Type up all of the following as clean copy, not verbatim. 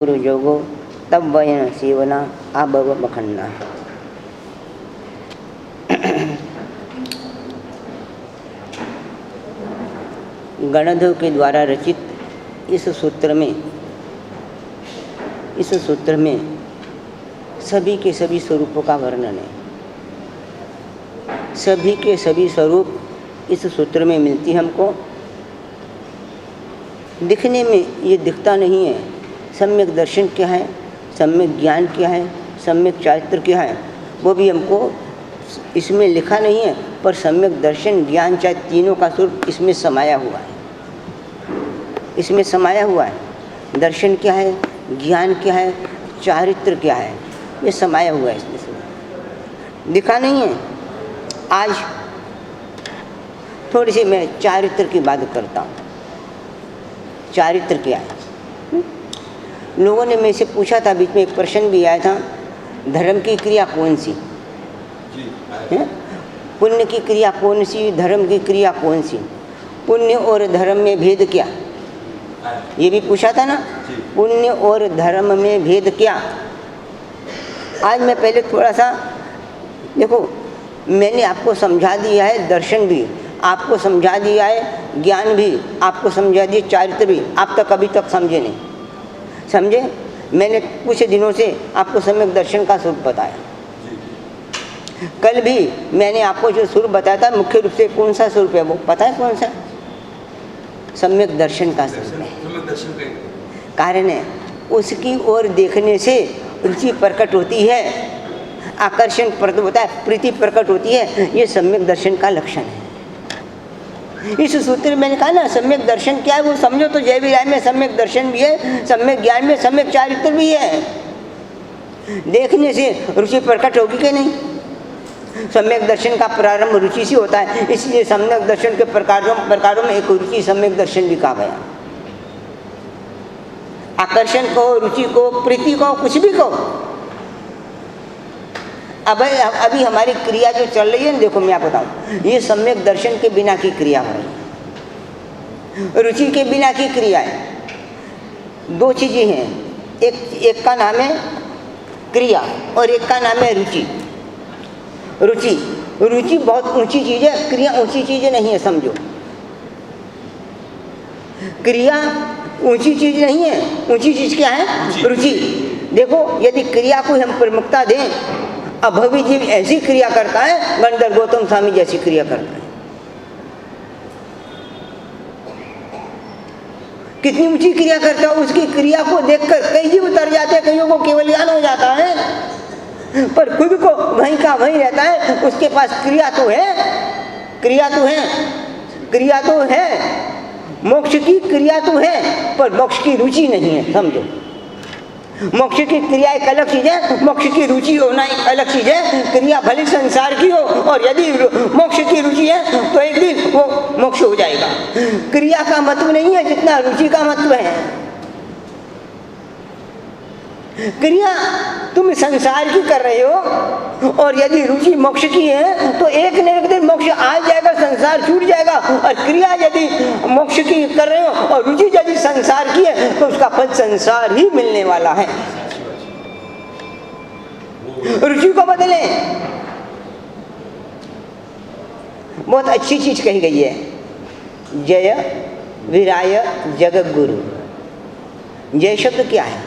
गुरु जोगो तब वयन सेवना आबव मखन्ना। गणधर के द्वारा रचित इस सूत्र में सभी के सभी स्वरूपों का वर्णन है। सभी के सभी स्वरूप इस सूत्र में मिलती हमको। दिखने में ये दिखता नहीं है। सम्यक दर्शन क्या है, सम्यक ज्ञान क्या है, सम्यक चारित्र क्या है, वो भी हमको इसमें लिखा नहीं है। पर सम्यक दर्शन ज्ञान चारित्र तीनों का स्वरूप इसमें समाया हुआ है। इसमें समाया हुआ है। दर्शन क्या है, ज्ञान क्या है, चारित्र क्या है, ये समाया हुआ है इसमें से, दिखा नहीं है। आज थोड़ी सी मैं चारित्र की बात करता हूँ। चारित्र क्या है? लोगों ने मेरे से पूछा था, बीच में एक प्रश्न भी आया था, धर्म की क्रिया कौन सी है? पुण्य की क्रिया कौन सी, धर्म की क्रिया कौन सी, पुण्य और धर्म में भेद क्या, ये भी पूछा था ना। पुण्य और धर्म में भेद क्या? आज मैं पहले थोड़ा सा देखो, मैंने आपको समझा दिया है दर्शन भी, आपको समझा दिया है ज्ञान भी, आपको समझा दिया चारित्र भी। आप तक अभी तक समझे नहीं, समझे? मैंने कुछ दिनों से आपको सम्यक दर्शन का स्वरूप बताया। कल भी मैंने आपको जो स्वरूप बताया था, मुख्य रूप से कौन सा स्वरूप है वो पता है? कौन सा? सम्यक दर्शन का स्वरूप है। कारण है उसकी ओर देखने से रुचि प्रकट होती है, आकर्षण प्रकट होता है, प्रीति प्रकट होती है। ये सम्यक दर्शन का लक्षण है। इस सूत्र में मैंने कहा ना, सम्यक दर्शन क्या है वो समझो तो जय विराय में सम्यक दर्शन भी है, सम्यक ज्ञान में सम्यक चारित्र भी है। देखने से रुचि प्रकट होगी कि नहीं? सम्यक दर्शन का प्रारंभ रुचि से होता है, इसलिए सम्यक दर्शन के प्रकारों में एक रुचि सम्यक दर्शन भी कहा गया। आकर्षण को, रुचि को, प्रीति को, कुछ भी को। अब अभी हमारी क्रिया जो चल रही है ना, देखो मैं आपको बताऊं, ये सम्यक दर्शन के बिना की क्रिया है, रुचि के बिना की क्रिया है। दो चीजें हैं, एक का नाम है क्रिया और एक का नाम है रुचि। रुचि बहुत ऊंची चीज है, क्रिया ऊंची चीज नहीं है, समझो। क्रिया ऊंची चीज नहीं है, ऊंची चीज क्या है? रुचि। देखो, यदि क्रिया को हम प्रमुखता दें, अभवी जीव ऐसी क्रिया करता है, गणधर गौतम स्वामी जैसी क्रिया करता है। कितनी ऊंची क्रिया करता है, उसकी क्रिया को देखकर कई जीव उतर जाते हैं, कईयों को केवल ज्ञान हो जाता है, पर खुद को वहीं का वहीं रहता है। उसके पास क्रिया तो है, मोक्ष की क्रिया तो है, पर मोक्ष की रुचि नहीं है, समझो। मोक्ष की क्रिया एक अलग चीज है, मोक्ष की रुचि होना एक अलग चीज है। क्रिया भले संसार की हो, और यदि मोक्ष की रुचि है तो एक दिन वो मोक्ष हो जाएगा। क्रिया का महत्व नहीं है जितना रुचि का महत्व है। क्रिया तुम संसार की कर रहे हो, और यदि रुचि मोक्ष की है तो एक न एक दिन मोक्ष आ जाएगा, संसार छूट जाएगा। और क्रिया यदि मोक्ष की कर रहे हो और रुचि यदि संसार की है तो उसका फल संसार ही मिलने वाला है। रुचि को बदले। बहुत अच्छी चीज कही गई है, जय विराय जगत गुरु। जय शब्द क्या है?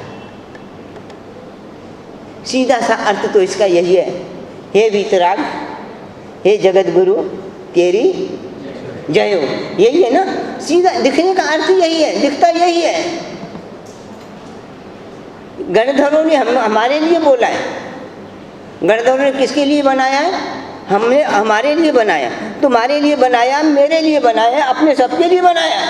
सीधा सा अर्थ तो इसका यही है, हे वीतराग, हे जगत गुरु, तेरी जय हो। यही है ना, सीधा दिखने का अर्थ यही है, दिखता यही है। गणधरों ने हमारे लिए बोला है। गणधरों ने किसके लिए बनाया है? हमने हमारे लिए बनाया, तुम्हारे लिए बनाया, मेरे लिए बनाया, अपने सबके लिए बनाया।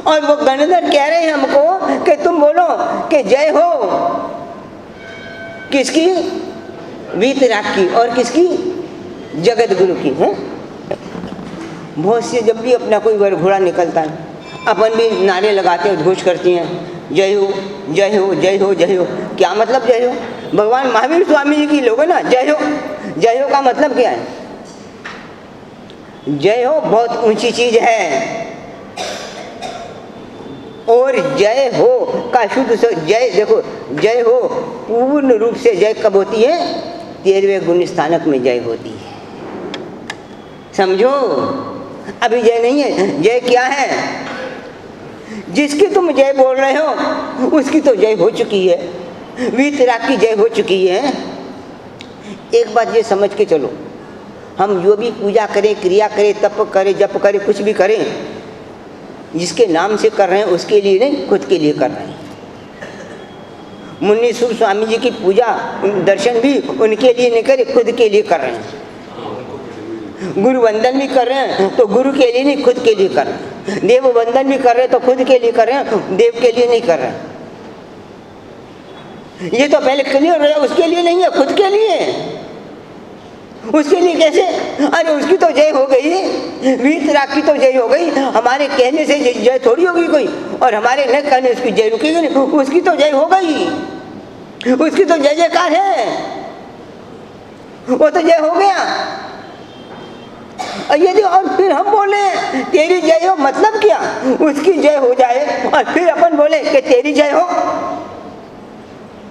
और वो गणधर कह रहे हैं हमको कि तुम बोलो कि जय हो। किसकी? वीतराग की। और किसकी? जगत गुरु की है। बहुत से जब भी अपना कोई वर घोड़ा निकलता है, अपन भी नारे लगाते हैं, उद्घोष करती हैं, जय हो जय हो जय हो जय हो। क्या मतलब जय हो? भगवान महावीर स्वामी जी की लोगों ना, जय हो। जय हो का मतलब क्या है? जय हो बहुत ऊंची चीज है, और जय हो का शुद्ध से जय, देखो जय हो पूर्ण रूप से जय कब होती है? 13वें गुण स्थानक में जय होती है। समझो, अभी जय नहीं है। जय क्या है? जिसकी तुम जय बोल रहे हो उसकी तो जय हो चुकी है, वीतराग की जय हो चुकी है। एक बात ये समझ के चलो, हम जो भी पूजा करें, क्रिया करें, तप करें, जप करें, कुछ भी करें, जिसके नाम से कर रहे हैं उसके लिए नहीं, खुद के लिए कर रहे हैं। मुनीश्वर स्वामी जी की पूजा, दर्शन भी उनके लिए नहीं करे, खुद के लिए कर रहे हैं। गुरु वंदन भी कर रहे हैं तो गुरु के लिए नहीं, खुद के लिए कर रहे हैं। देव वंदन भी कर रहे हैं तो खुद के लिए कर रहे हैं, देव के लिए नहीं कर रहे हैं। ये तो पहले क्लियर है, उसके लिए नहीं है, खुद के लिए। उसके लिए कैसे? अरे उसकी तो जय हो गई, वीतराग की तो जय हो गई, हमारे कहने से जय थोड़ी होगी कोई, और हमारे न कहने उसकी जय रुकेगी नहीं, उसकी तो जय हो गई, उसकी तो जय जयकार है, वो तो जय हो गया। और यदि और फिर हम बोले तेरी जय हो, मतलब क्या? उसकी जय हो जाए और फिर अपन बोले कि तेरी जय हो,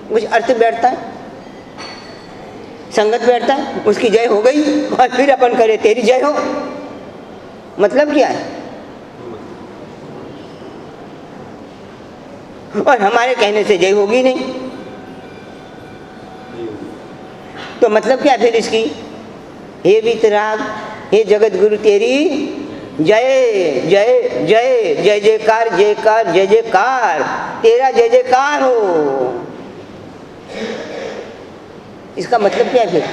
कुछ अर्थ बैठता है, संगत बैठता है। उसकी जय हो गई और फिर अपन करे तेरी जय हो, मतलब क्या है? और हमारे कहने से जय होगी नहीं, तो मतलब क्या फिर इसकी? हे वीतराग, हे जगत गुरु, तेरी जय जय जय जय जयकार जयकार जय जयकार, तेरा जय जयकार हो। इसका मतलब क्या है फिर?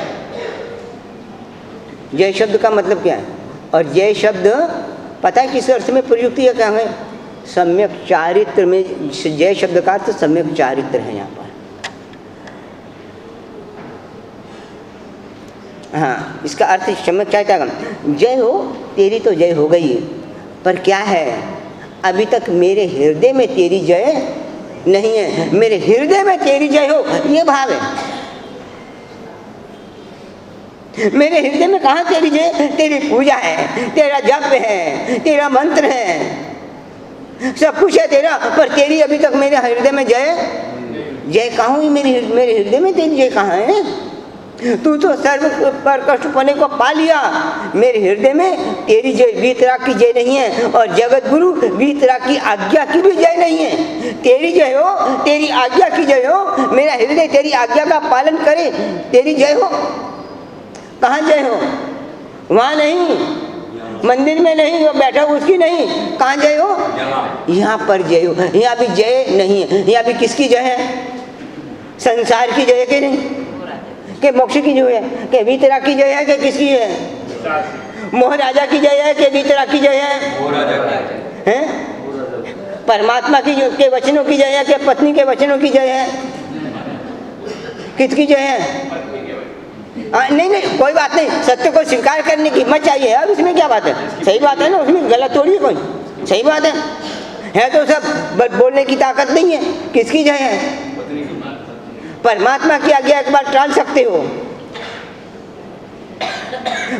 जय शब्द का मतलब क्या है? और जय शब्द पता है किस अर्थ में प्रयुक्त है? क्या है? सम्यक चारित्र में जय शब्द का अर्थ सम्यक चारित्र है यहाँ पर। हाँ, इसका अर्थ सम्यक चारित्र। जय हो, तेरी तो जय हो गई, पर क्या है? अभी तक मेरे हृदय में तेरी जय नहीं है, मेरे हृदय में तेरी जय हो, ये भाव है। मेरे हृदय में कहाँ तेरी जय? तेरी पूजा है, तेरा जप है, तेरा मंत्र है, सब कुछ है तेरा, पर तेरी अभी तक मेरे हृदय में जय जय कहाँ हुई? मेरे हृदय में तेरी जय कहाँ है? तू तो सर्व पर कष्ट पने को पा लिया, मेरे हृदय में तेरी जय, वीतराग की जय नहीं है, और जगत गुरु वीतराग की आज्ञा की भी जय नहीं है। तेरी जय हो, तेरी आज्ञा की जय हो, मेरा हृदय तेरी आज्ञा का पालन करे, तेरी जय हो। कहाँ जय हो? वहाँ नहीं, मंदिर में नहीं, वो बैठा उसकी नहीं, कहाँ जय हो? यहाँ पर जय हो। यहाँ भी जय नहीं है, यहाँ भी किसकी जय है? संसार की जय के नहीं, के मोक्ष की जय है, के वीतराग की जय है, कि किसकी है? मोह राजा की जय है, कि वीतराग की जय है? परमात्मा की के वचनों की जय है, कि पत्नी के वचनों की जय है? किसकी जय है? नहीं नहीं, कोई बात नहीं, सत्य को स्वीकार करने की हिम्मत चाहिए यार, उसमें क्या बात है? सही बात है ना, उसमें गलत थोड़ी है कोई, सही बात है तो सब बोलने की ताकत नहीं है। किसकी जय है? परमात्मा की आज्ञा एक बार टाल सकते हो,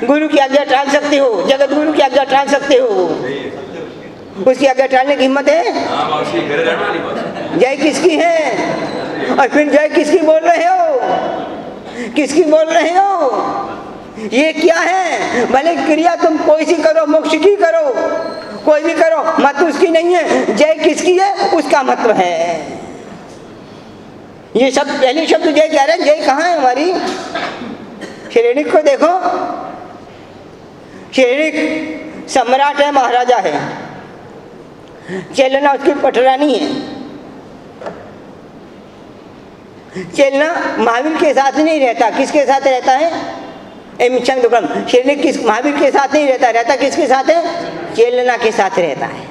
गुरु की आज्ञा टाल सकते हो, जगत गुरु की आज्ञा टाल सकते हो, उसकी आज्ञा टालने की हिम्मत है? जय किसकी है? और फिर जय किसकी बोल रहे हो? किसकी बोल रहे हो? ये क्या है? भले क्रिया तुम कोई सी करो, मोक्ष की करो, कोई भी करो, मत उसकी नहीं है। जय किसकी है? उसका महत्व है। ये सब पहले शब्द जय कह रहे हैं, जय कहाँ है हमारी? श्रेणिक को देखो, श्रेणिक सम्राट है, महाराजा है, चेलना उसकी पटरानी है। चेलना महावीर के साथ नहीं रहता, किसके साथ रहता है? श्रेणिक किस महावीर के साथ नहीं रहता, रहता किसके साथ है? चेलना के साथ रहता है।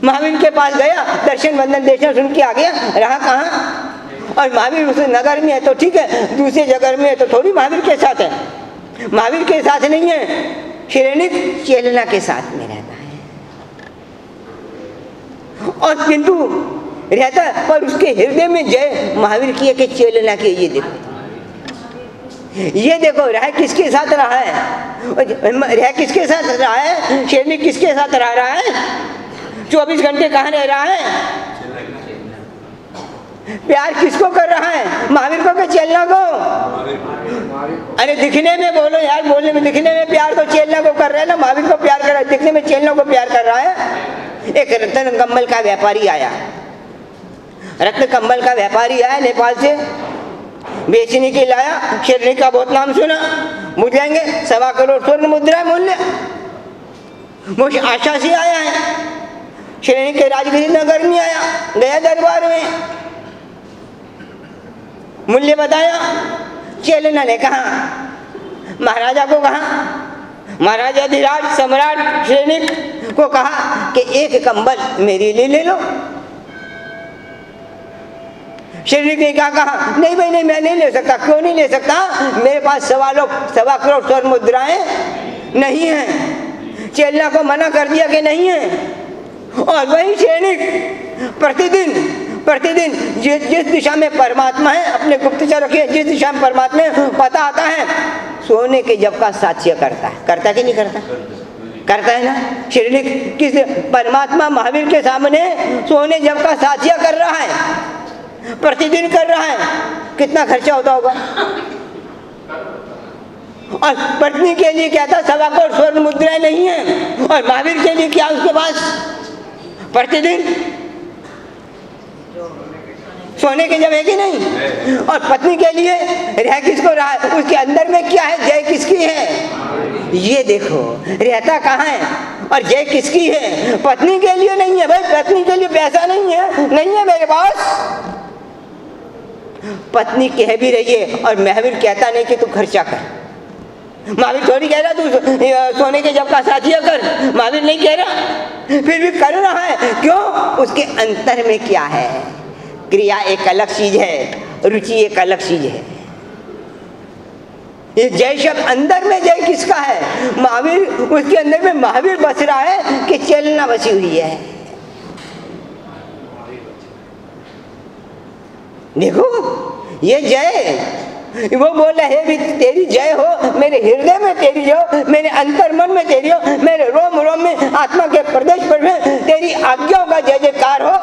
महावीर के पास गया, दर्शन वंदन देशन सुन के आ गया, रहा कहाँ? और महावीर उस नगर में है तो ठीक है, दूसरे जगह में है तो थोड़ी महावीर के साथ है, महावीर के साथ नहीं है। श्रेणिक चेलना के साथ में रहता है, और किंतु रहता है, पर उसके हृदय में जय महावीर की है कि चेलना की? ये देखो रह किसके साथ रहा है? रह किसके साथ रहा है? श्रेणिक किसके साथ रह रहा है? 24 घंटे कहाँ रह रहा है? प्यार किसको कर रहा है? महावीर को कि चेला को? अरे दिखने में बोलो यार, बोलने में दिखने में प्यार तो चेला को कर रहा है ना, महावीर को प्यार कर रहा है, दिखने में चेला को प्यार कर रहा है। एक रत्न कम्बल का व्यापारी आया, रत्न कम्बल का व्यापारी आया नेपाल से, बेचने के लाया। शेरनी का बहुत नाम सुना, मुझ जाएंगे 1.25 करोड़ स्वर्ण मुद्रा मूल्य। मुझ आशा से आया है, शेरनी के राजगिरी नगर में आया, गया दरबार में, मूल्य बताया। चेलना ने कहा, महाराजा को कहा, महाराजा धीराज सम्राट सैनिक को कहा कि एक कंबल मेरे लिए ले लो। सैनिक ने क्या कहा, नहीं भाई नहीं, मैं नहीं ले सकता। क्यों नहीं ले सकता? मेरे पास 1.25 करोड़ स्वर्ण मुद्राएं नहीं है। चेलना को मना कर दिया कि नहीं है। और वही सैनिक प्रतिदिन जिस दिशा में परमात्मा है, अपने गुप्तचर रखिए, जिस दिशा में परमात्मा पता आता है, सोने के जप का साक्ष्य करता है। करता कि नहीं करता? करता है ना। शिरडी किस परमात्मा महावीर के सामने सोने जप का साक्ष्य कर रहा है, प्रतिदिन कर रहा है। कितना खर्चा होता होगा? और पत्नी के लिए क्या था? 1.25 करोड़ स्वर्ण मुद्राएं नहीं है। और महावीर के लिए क्या उसके पास? प्रतिदिन सोने के जब है कि नहीं? और पत्नी के लिए रह किसको रहा है? उसके अंदर में क्या है? जय किसकी है? ये देखो, रहता कहाँ है और जय किसकी है? पत्नी के लिए नहीं है भाई, पत्नी के लिए पैसा नहीं है मेरे पास। पत्नी कह भी रही है और महावीर कहता नहीं कि तू खर्चा कर। महावीर थोड़ी कह रहा तू सोने के जब का साथिया कर, महावीर नहीं कह रहा, फिर भी कर रहा है। क्यों? उसके अंतर में क्या है? क्रिया एक अलग चीज है, रुचि एक अलग चीज है। ये जय शब्द अंदर में जय किसका है? महावीर, उसके अंदर में महावीर बस रहा है कि चलना बसी हुई है। देखो ये जय, वो बोल रहा है भी तेरी जय हो, मेरे हृदय में तेरी जय हो, मेरे अंतर मन में तेरी हो, मेरे रोम रोम में आत्मा के प्रदेश पर में तेरी आज्ञाओं का जय जयकार हो।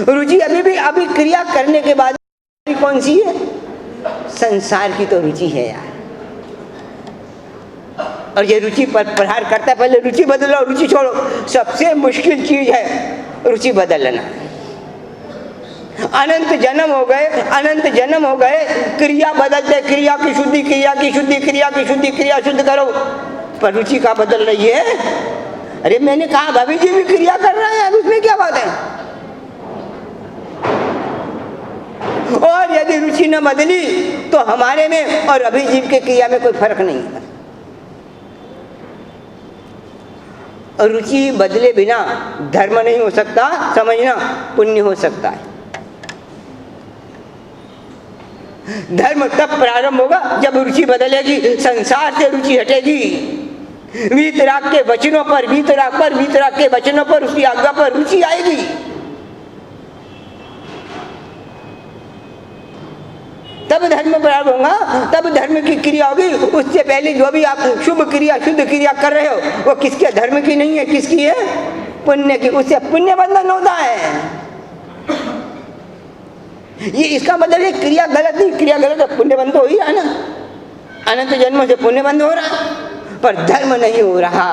रुचि अभी क्रिया करने के बाद कौन सी है? संसार की तो रुचि है यार। और ये रुचि पर प्रहार करता है। पहले रुचि बदलो, रुचि छोड़ो। सबसे मुश्किल चीज है रुचि बदलना। अनंत जन्म हो गए, क्रिया बदलते, क्रिया की शुद्धि, क्रिया शुद्ध करो, पर रुचि का बदल रही है। अरे मैंने कहा भाभी जी भी क्रिया कर रहे हैं यार, उसमें क्या बात है? और यदि रुचि न बदली तो हमारे में और अभिजीव के क्रिया में कोई फर्क नहीं है। और रुचि बदले बिना धर्म नहीं हो सकता, समझना, पुण्य हो सकता है। धर्म तब प्रारंभ होगा जब रुचि बदलेगी, संसार से रुचि हटेगी। वीतराग के वचनों पर, वीतराग के वचनों पर, उसकी आज्ञा पर रुचि आएगी। तब धर्म प्रारंभ होगा, तब धर्म की क्रिया होगी। उससे पहले जो भी आप शुभ क्रिया, शुद्ध क्रिया कर रहे हो, वो किसके? धर्म की नहीं है, किसकी है? पुण्य की। उससे पुण्य बंधन होता है। ये इसका मतलब है क्रिया गलत नहीं, क्रिया गलत है, पुण्य बंध हो ही रहा है ना। अनंत जन्मों से पुण्य बंध हो रहा है, पर धर्म नहीं हो रहा।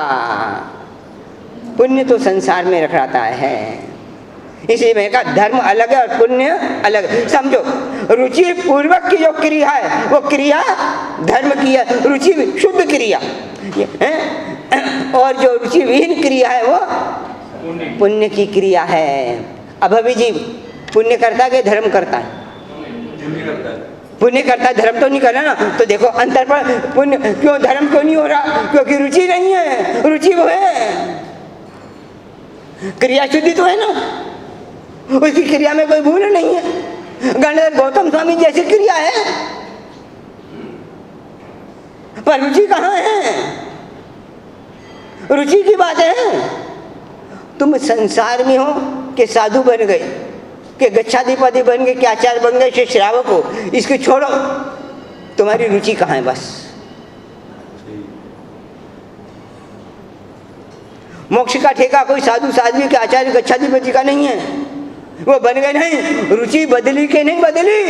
पुण्य तो संसार में रखता है। इसलिए मैंने कहा धर्म अलग है और पुण्य अलग। समझो, रुचि पूर्वक की जो क्रिया है वो क्रिया धर्म की है, रुचि शुद्ध क्रिया है। और जो रुचि विहीन क्रिया है वो पुण्य की क्रिया है। अब अभिजीव पुण्य करता है कि धर्म करता है? पुण्य करता है, धर्म तो नहीं कर रहा ना। तो देखो अंतर पर पुण्य क्यों, धर्म क्यों नहीं हो रहा? क्योंकि रुचि नहीं है। रुचि वो है, क्रिया शुद्धि तो है ना, उसकी क्रिया में कोई भूल नहीं है। गणेश गौतम स्वामी जैसी क्रिया है, पर रुचि कहाँ है? रुचि की बात है। तुम संसार में हो कि साधु बन गए, कि गच्छाधिपति बन गए, कि आचार्य बन गए, कि श्रावक हो, इसको छोड़ो। तुम्हारी रुचि कहाँ है? बस मोक्ष का ठेका कोई साधु साध्वी के आचार्य गच्छाधिपति का नहीं है। वो बन गए नहीं, रुचि बदली के नहीं बदली,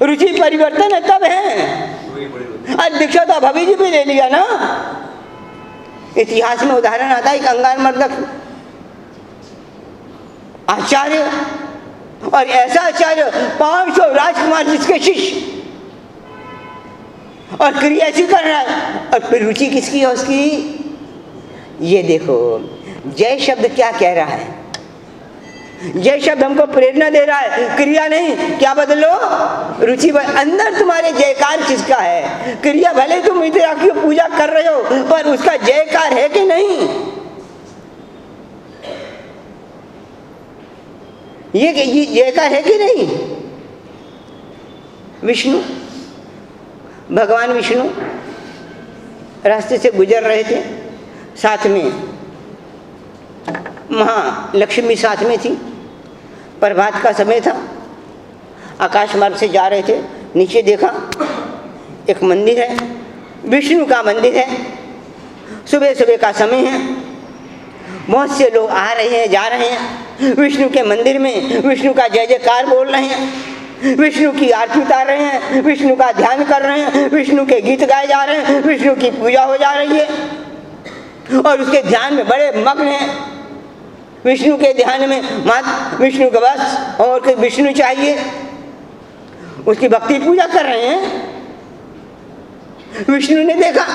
रुचि परिवर्तन है तब है। आज दीक्षा तो भवी जी भी ले लिया ना। इतिहास में उदाहरण आता है, एक अंगार मर्दक आचार्य, और ऐसा आचार्य 500 राजकुमार जिसके शिष्य, और क्रिया ऐसी कर रहा है, और फिर रुचि किसकी है उसकी? ये देखो जय शब्द क्या कह रहा है। जय शब्द हमको प्रेरणा दे रहा है, क्रिया नहीं। क्या बदलो? रुचि अंदर तुम्हारे जयकार किसका है? क्रिया भले तुम इंदिरा की पूजा कर रहे हो, पर उसका जयकार है कि नहीं? ये जयकार है कि नहीं? विष्णु, भगवान विष्णु रास्ते से गुजर रहे थे, साथ में महालक्ष्मी साथ में थी। प्रभात का समय था, आकाश मार्ग से जा रहे थे। नीचे देखा एक मंदिर है, विष्णु का मंदिर है। सुबह सुबह का समय है, बहुत से लोग आ रहे हैं, जा रहे हैं विष्णु के मंदिर में। विष्णु का जय जयकार बोल रहे हैं, विष्णु की आरती उतार रहे हैं, विष्णु का ध्यान कर रहे हैं, विष्णु के गीत गाए जा रहे हैं, विष्णु की पूजा हो जा रही है और उसके ध्यान में बड़े मग्न हैं। विष्णु के ध्यान में मात्र विष्णु का बस और कोई विष्णु चाहिए, उसकी भक्ति पूजा कर रहे हैं। विष्णु ने देखा,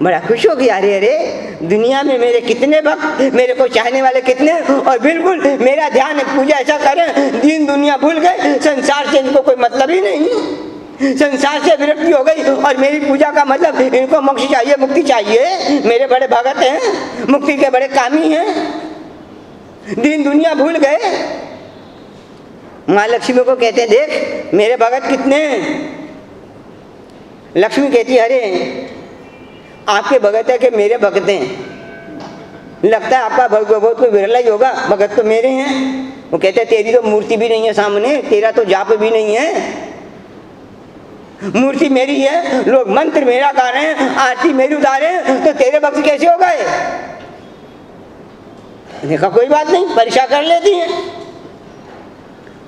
बड़ा खुश हो गया, अरे अरे दुनिया में मेरे कितने भक्त, मेरे को चाहने वाले कितने, और बिल्कुल मेरा ध्यान पूजा ऐसा करें, दीन दुनिया भूल गए, संसार से इनको कोई मतलब ही नहीं, संसार से विरक्ति हो गई और मेरी पूजा का मतलब इनको मोक्ष चाहिए, मुक्ति चाहिए। मेरे बड़े भगत हैं, मुक्ति के बड़े कामी हैं, दीन दुनिया भूल गए। माँ लक्ष्मी को कहते हैं, देख मेरे भगत कितने हैं। लक्ष्मी कहती है, अरे आपके भगत है कि मेरे भगत हैं? लगता है आपका बहुत कोई विरला ही होगा, भगत तो मेरे हैं। वो कहते हैं, तेरी तो मूर्ति भी नहीं है सामने, तेरा तो जाप भी नहीं है, मूर्ति मेरी है, लोग मंत्र मेरा गा रहे हैं, आरती मेरी उतारे हैं, तो तेरे भक्त कैसे हो गए? देखा कोई बात नहीं, परीक्षा कर लेती है,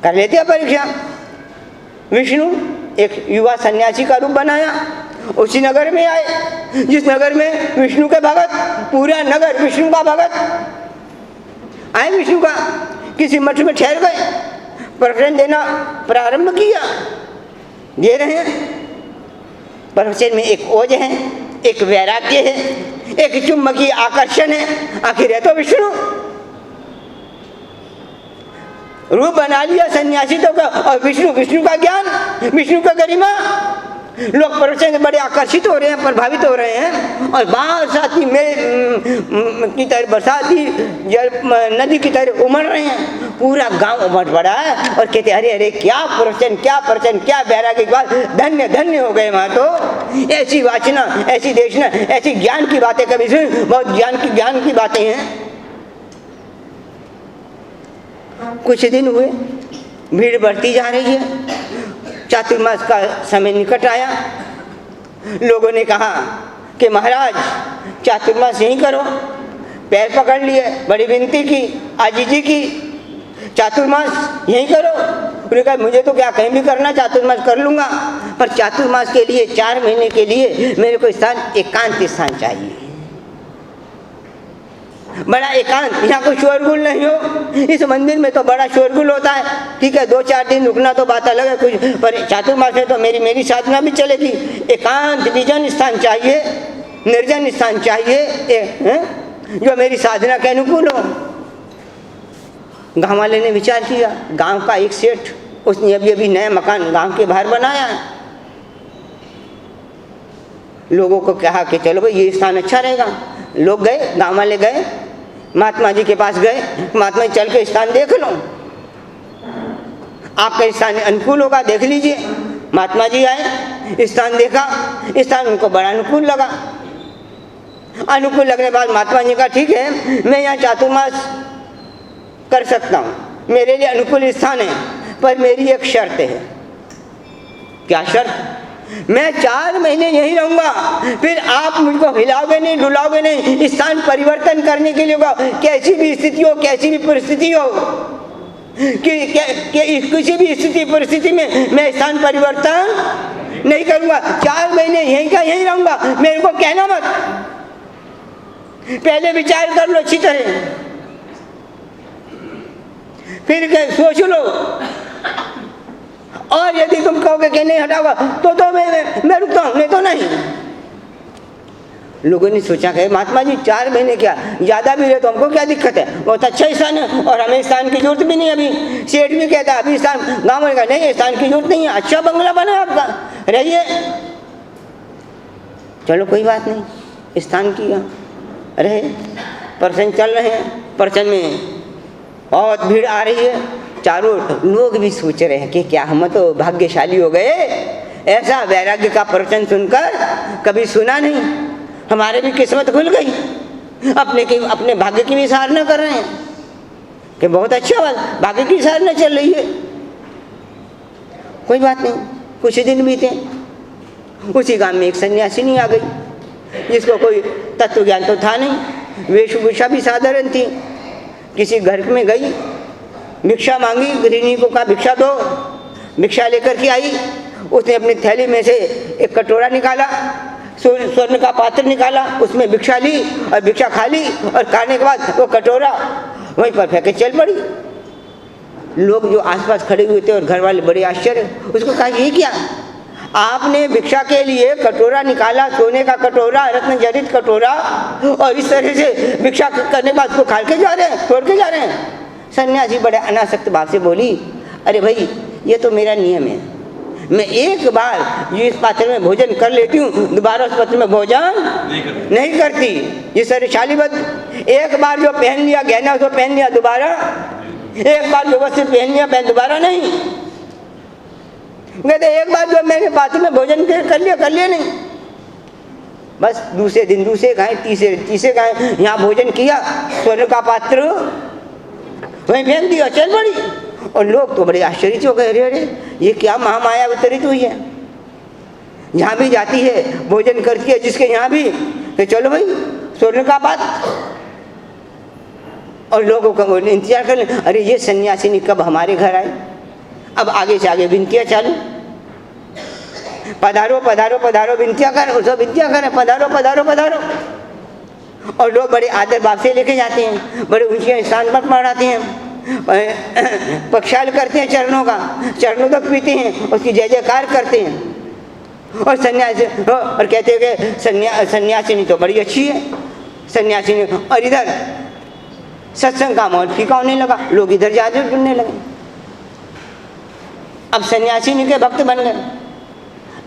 कर लेती है परीक्षा। विष्णु एक युवा सन्यासी का रूप बनाया, उसी नगर में आए जिस नगर में विष्णु के भगत, पूरा नगर विष्णु का भगत आए। विष्णु का किसी मठ में ठहर गए, प्रवचन देना प्रारंभ किया, दे रहे हैं। प्रवचन में एक ओज है, एक वैराग्य है, एक चुंबकीय आकर्षण है। आखिर है तो विष्णु, रूप बना लिया सन्यासी तो का, और विष्णु, विष्णु का ज्ञान, विष्णु का गरिमा। लोग प्रवचन से बड़े आकर्षित हो रहे हैं, प्रभावित हो रहे हैं, और बरसाती में की तरह बरसाती जल नदी की तरह उमड़ रहे हैं। पूरा गांव उमड़ पड़ा है और कहते अरे अरे क्या प्रवचन, क्या प्रवचन, क्या वैराग्य की बात, धन्य धन्य हो गए। वहाँ तो ऐसी वाचना, ऐसी देशना, ऐसी ज्ञान की बातें कभी सुन, बहुत ज्ञान की बातें हैं। कुछ दिन हुए, भीड़ बढ़ती जा रही है, चातुर्मास का समय निकट आया। लोगों ने कहा कि महाराज चातुर्मास यहीं करो, पैर पकड़ लिए, बड़ी विनती की, आजीजी की, चातुर्मास यहीं करो। उन्होंने कहा मुझे तो क्या कहीं भी करना, चातुर्मास कर लूँगा, पर चातुर्मास के लिए 4 महीने के लिए मेरे को स्थान, एकांत स्थान चाहिए, बड़ा एकांत, यहाँ कोई शोरगुल नहीं हो। इस मंदिर में तो बड़ा शोरगुल होता है, ठीक है 2-4 दिन रुकना तो बात अलग है कुछ, पर चातुर्मास में तो मेरी साधना भी चलेगी। एकांत विजन स्थान चाहिए, निर्जन स्थान चाहिए, जो मेरी साधना के अनुकूल हो। गाँव वाले ने विचार किया, गांव का एक सेठ, उसने अभी नया मकान गांव के बाहर बनाया है। लोगों को कहा कि चलो भाई ये स्थान अच्छा रहेगा। लोग गए, गाँव वाले गए, महात्मा जी के पास गए, महात्मा जी चल के स्थान देख लो, आपका स्थान अनुकूल होगा, देख लीजिए। महात्मा जी आए, स्थान देखा, स्थान उनको बड़ा अनुकूल लगा। अनुकूल लगने के बाद महात्मा जी का ठीक है, मैं यहाँ चातुर्मास कर सकता हूँ, मेरे लिए अनुकूल स्थान है, पर मेरी एक शर्त है। क्या शर्त? मैं 4 महीने यहीं रहूंगा, फिर आप मुझको हिलाओगे नहीं, डुलाओगे नहीं, स्थान परिवर्तन करने के लिए होगा। कैसी भी स्थिति हो, कैसी भी परिस्थिति हो, कि किसी भी स्थिति परिस्थिति में मैं स्थान परिवर्तन नहीं करूंगा। 4 महीने यहीं का यहीं रहूंगा, मेरे को कहना मत, पहले विचार कर लो अच्छी तरह, फिर सोच लो, और यदि तुम कहोगे कि नहीं हटाओगा तो मैं रुकता हूं, नहीं तो नहीं। लोगों ने सोचा कि महात्मा जी 4 महीने क्या, ज्यादा भी रहे तो हमको क्या दिक्कत है, बहुत अच्छा स्थान है और हमें स्थान की जरूरत भी नहीं। अभी सेठ भी कहता है अभी स्थान, गाँव में नहीं स्थान की जरूरत नहीं है, अच्छा बंगला बना है आपका, रहिए। चलो कोई बात नहीं, स्थान की रहे, प्रसंग चल रहे हैं, प्रसंग में बहुत भीड़ आ रही है, चारों लोग भी सोच रहे हैं कि क्या हम तो भाग्यशाली हो गए, ऐसा वैराग्य का प्रवचन सुनकर कभी सुना नहीं, हमारे भी किस्मत खुल गई, अपने भाग्य की भी सराहना कर रहे हैं कि बहुत अच्छा बात, भाग्य की सराहना चल रही है। कोई बात नहीं, कुछ दिन बीते, उसी गांव में एक सन्यासिनी आ गई, जिसको कोई तत्व ज्ञान तो था नहीं, वेशभूषा भी साधारण थी। किसी घर में गई, भिक्षा मांगी, गृहिणी को कहा भिक्षा दो, भिक्षा लेकर के आई। उसने अपनी थैली में से एक कटोरा निकाला, स्वर्ण का पात्र निकाला, उसमें भिक्षा ली और भिक्षा खा ली, और खाने के बाद वो कटोरा वहीं पर फेंके चल पड़ी। लोग जो आसपास खड़े हुए थे और घर वाले बड़े आश्चर्य, उसको कहा ये क्या, आपने भिक्षा के लिए कटोरा निकाला, सोने का कटोरा, रत्न जड़ित कटोरा, और इस तरह से भिक्षा करने के बाद उसको खा के जा रहे हैं, छोड़ के जा रहे हैं। सन्यासी बड़े अनासक्त भाव से बोली, अरे भाई ये तो मेरा नियम है, मैं एक बार इस पात्र में भोजन कर लेती हूँ, दोबारा उस पात्र में भोजन नहीं करती। ये शरीरशाली बात, एक बार जो पहन लिया गहना उसको पहन लिया, दोबारा एक बार जो वस्त्र पहन लिया पहन दोबारा नहीं। कहते एक बार जो मैंने पात्र में भोजन कर लिया नहीं, बस दूसरे दिन दूसरे खाए, तीसरे खाए, यहाँ भोजन किया, स्वर्ण का पात्र वहीं फेंक दिया, चल पड़ी। और लोग तो बड़े आश्चर्य हो गए, अरे अरे ये क्या महामाया अवतरित हुई है, जहाँ भी जाती है भोजन करती है, जिसके यहाँ भी तो चलो भाई स्वर्ण का पात्र। और लोगों का इंतजार कर ले, अरे ये सन्यासिनी कब हमारे घर आए। अब आगे से आगे विनतियाँ चालू, पधारो पधारो पधारो, विनतियाँ कर, उसको विनतियाँ करें, पधारो पधारो पधारो। और लोग बड़े आदर भाव से लेके जाते हैं, बड़े ऊंचे स्थान पर पढ़ाते हैं, प्रक्षाल करते हैं चरणों का, चरणों तक पीते हैं, उसकी जय जयकार करते हैं। और सन्यासी और कहते हैं कि सन्यासिनी तो बड़ी अच्छी है सन्यासिनी। और इधर सत्संग का माहौल फीका होने लगा, लोग इधर जाकर जुड़ने लगे। अब सन्यासिनी के भक्त बन गए।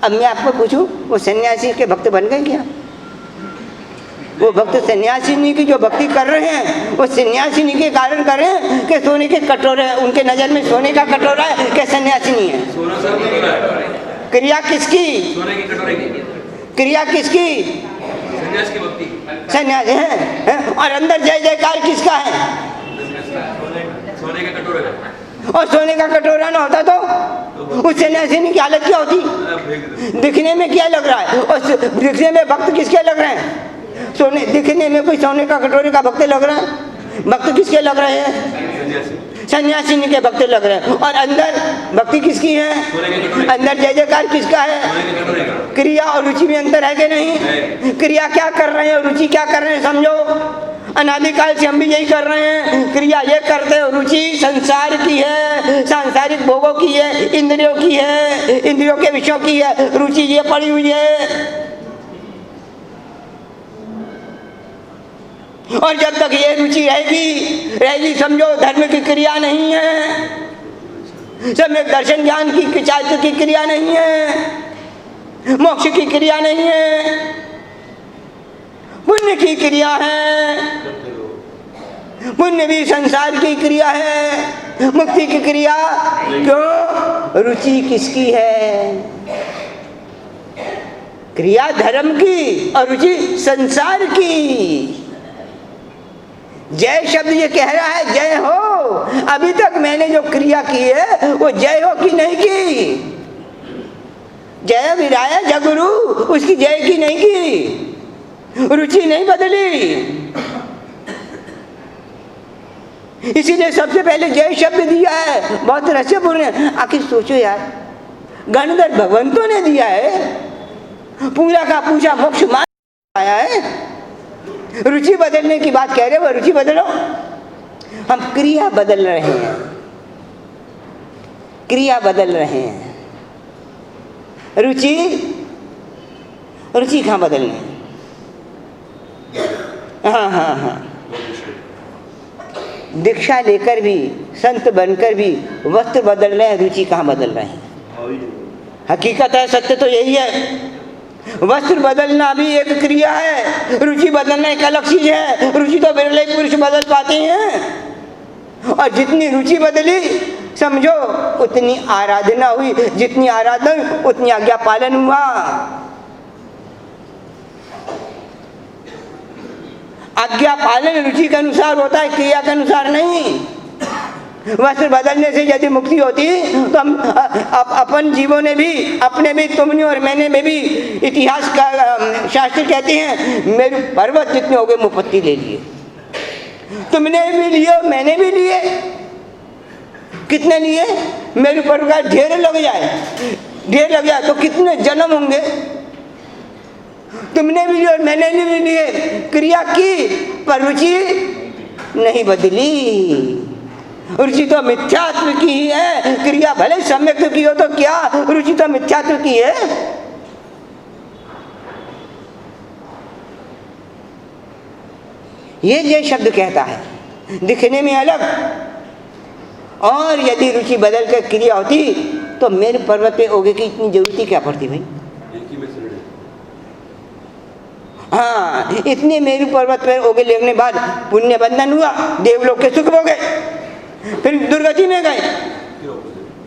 अब मैं आपको पूछूं, वो सन्यासी के भक्त बन गए क्या? वो भक्त सन्यासिनी की जो भक्ति कर रहे हैं, वो सन्यासिनी के कारण कर रहे हैं कि सोने के कटोरे, उनके नजर में सोने का कटोरा है कि सन्यासिनी है? क्रिया किसकी? सोने के कटोरे की। क्रिया किसकी? सन्यास की भक्ति, सन्यास है। और अंदर जय जयकार किसका है? सोने के कटोरे का। और सोने का कटोरा ना होता तो उस सन्यासिनी की हालत क्या होती? दिखने में क्या लग रहा है? और दिखने में भक्त किसके लग रहे हैं? सोने, दिखने में कोई सोने का कटोरे का भक्त लग रहा है, भक्त किसके लग रहे हैं? सन्यासिनी के भक्त लग रहे हैं। और अंदर भक्ति किसकी है? अंदर जय जयकार किसका है? क्रिया और रुचि में अंतर है कि नहीं? क्रिया क्या कर रहे हैं और रुचि क्या कर रहे हैं समझो। अनादिकाल से हम भी यही कर रहे हैं, क्रिया ये करते हैं, रुचि संसार की है, सांसारिक भोगों की है, इंद्रियों की है, इंद्रियों के विषयों की है, रुचि ये पड़ी हुई है। और जब तक ये रुचि रहेगी समझो धर्म की क्रिया नहीं है, सम्यक दर्शन ज्ञान की चारित्र की क्रिया नहीं है, मोक्ष की क्रिया नहीं है, पुण्य की क्रिया है। पुण्य भी संसार की क्रिया है, मुक्ति की क्रिया क्यों? रुचि किसकी है? क्रिया धर्म की और रुचि संसार की। जय शब्द ये कह रहा है जय हो। अभी तक मैंने जो क्रिया की है वो जय हो कि नहीं की? जय विराया जगुरु, उसकी जय की नहीं की, रुचि नहीं बदली। इसीलिए सबसे पहले जय शब्द दिया है, बहुत रहस्यपूर्ण है। आखिर सोचो यार, गणधर भगवंतों ने दिया है, पूरा का पूजा मोक्ष मान आया है, रुचि बदलने की बात कह रहे हो, रुचि बदलो। हम क्रिया बदल रहे हैं, क्रिया बदल रहे हैं, रुचि रुचि कहाँ बदलने? हाँ हाँ हाँ, दीक्षा लेकर भी, संत बनकर भी वस्त्र बदल रहे हैं, रुचि कहाँ बदल रहे हैं? हकीकत है, सत्य तो यही है। वस्त्र बदलना भी एक क्रिया है, रुचि बदलना एक अलग चीज है। रुचि तो बिरले पुरुष बदल पाते हैं, और जितनी रुचि बदली समझो उतनी आराधना हुई, जितनी आराधना उतनी आज्ञा पालन हुआ। आज्ञा पालन रुचि के अनुसार होता है, क्रिया के अनुसार नहीं। वस्त्र बदलने से यदि मुक्ति होती तो हम अपन जीवों ने भी, अपने भी, तुमने और मैंने में भी, इतिहास का शास्त्र कहते हैं मेरे पर्वत जितने हो गए मुपत्ति ले लिए, तुमने भी लिए मैंने भी लिए। कितने लिए? मेरे पर्वत का ढेर लग जाए तो कितने जन्म होंगे? तुमने भी लिए और मैंने भी लिए, क्रिया की पर रुचि नहीं बदली। रुचि तो मिथ्यात्व की ही है, क्रिया भले सम्यक की हो तो क्या, रुचि तो मिथ्यात्व की है। ये जय शब्द कहता है दिखने में अलग, और यदि रुचि बदल कर क्रिया होती तो मेरे पर्वत पे ओगे की इतनी जरूरत क्या पड़ती भाई? हाँ, इतने मेरु पर्वत पर ओगे लेने के बाद पुण्य बंधन हुआ, देवलोक के सुख हो गए, फिर दुर्गति में गए,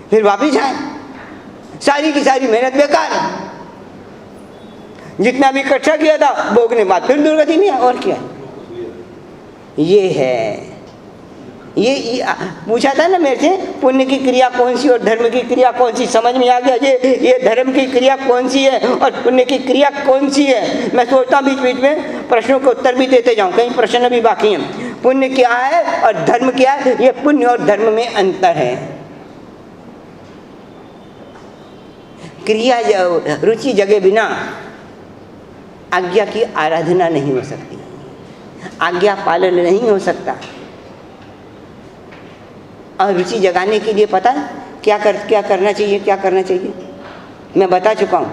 फिर वापिस आए, सारी की सारी मेहनत बेकार। जितना भी इकट्ठा किया था भोगने बाद फिर दुर्गति में, और क्या? ये है, ये पूछा था ना मेरे से, पुण्य की क्रिया कौन सी और धर्म की क्रिया कौन सी? समझ में आ गया ये धर्म की क्रिया कौन सी है और पुण्य की क्रिया कौन सी है। मैं सोचता हूँ बीच बीच में प्रश्नों के उत्तर भी देते जाऊँ, कई प्रश्न भी बाकी हैं। पुण्य क्या है और धर्म क्या है? ये पुण्य और धर्म में अंतर है। क्रिया रुचि जगे बिना आज्ञा की आराधना नहीं हो सकती, आज्ञा पालन नहीं हो सकता। और रुचि जगाने के लिए पता है क्या करना चाहिए? मैं बता चुका हूँ,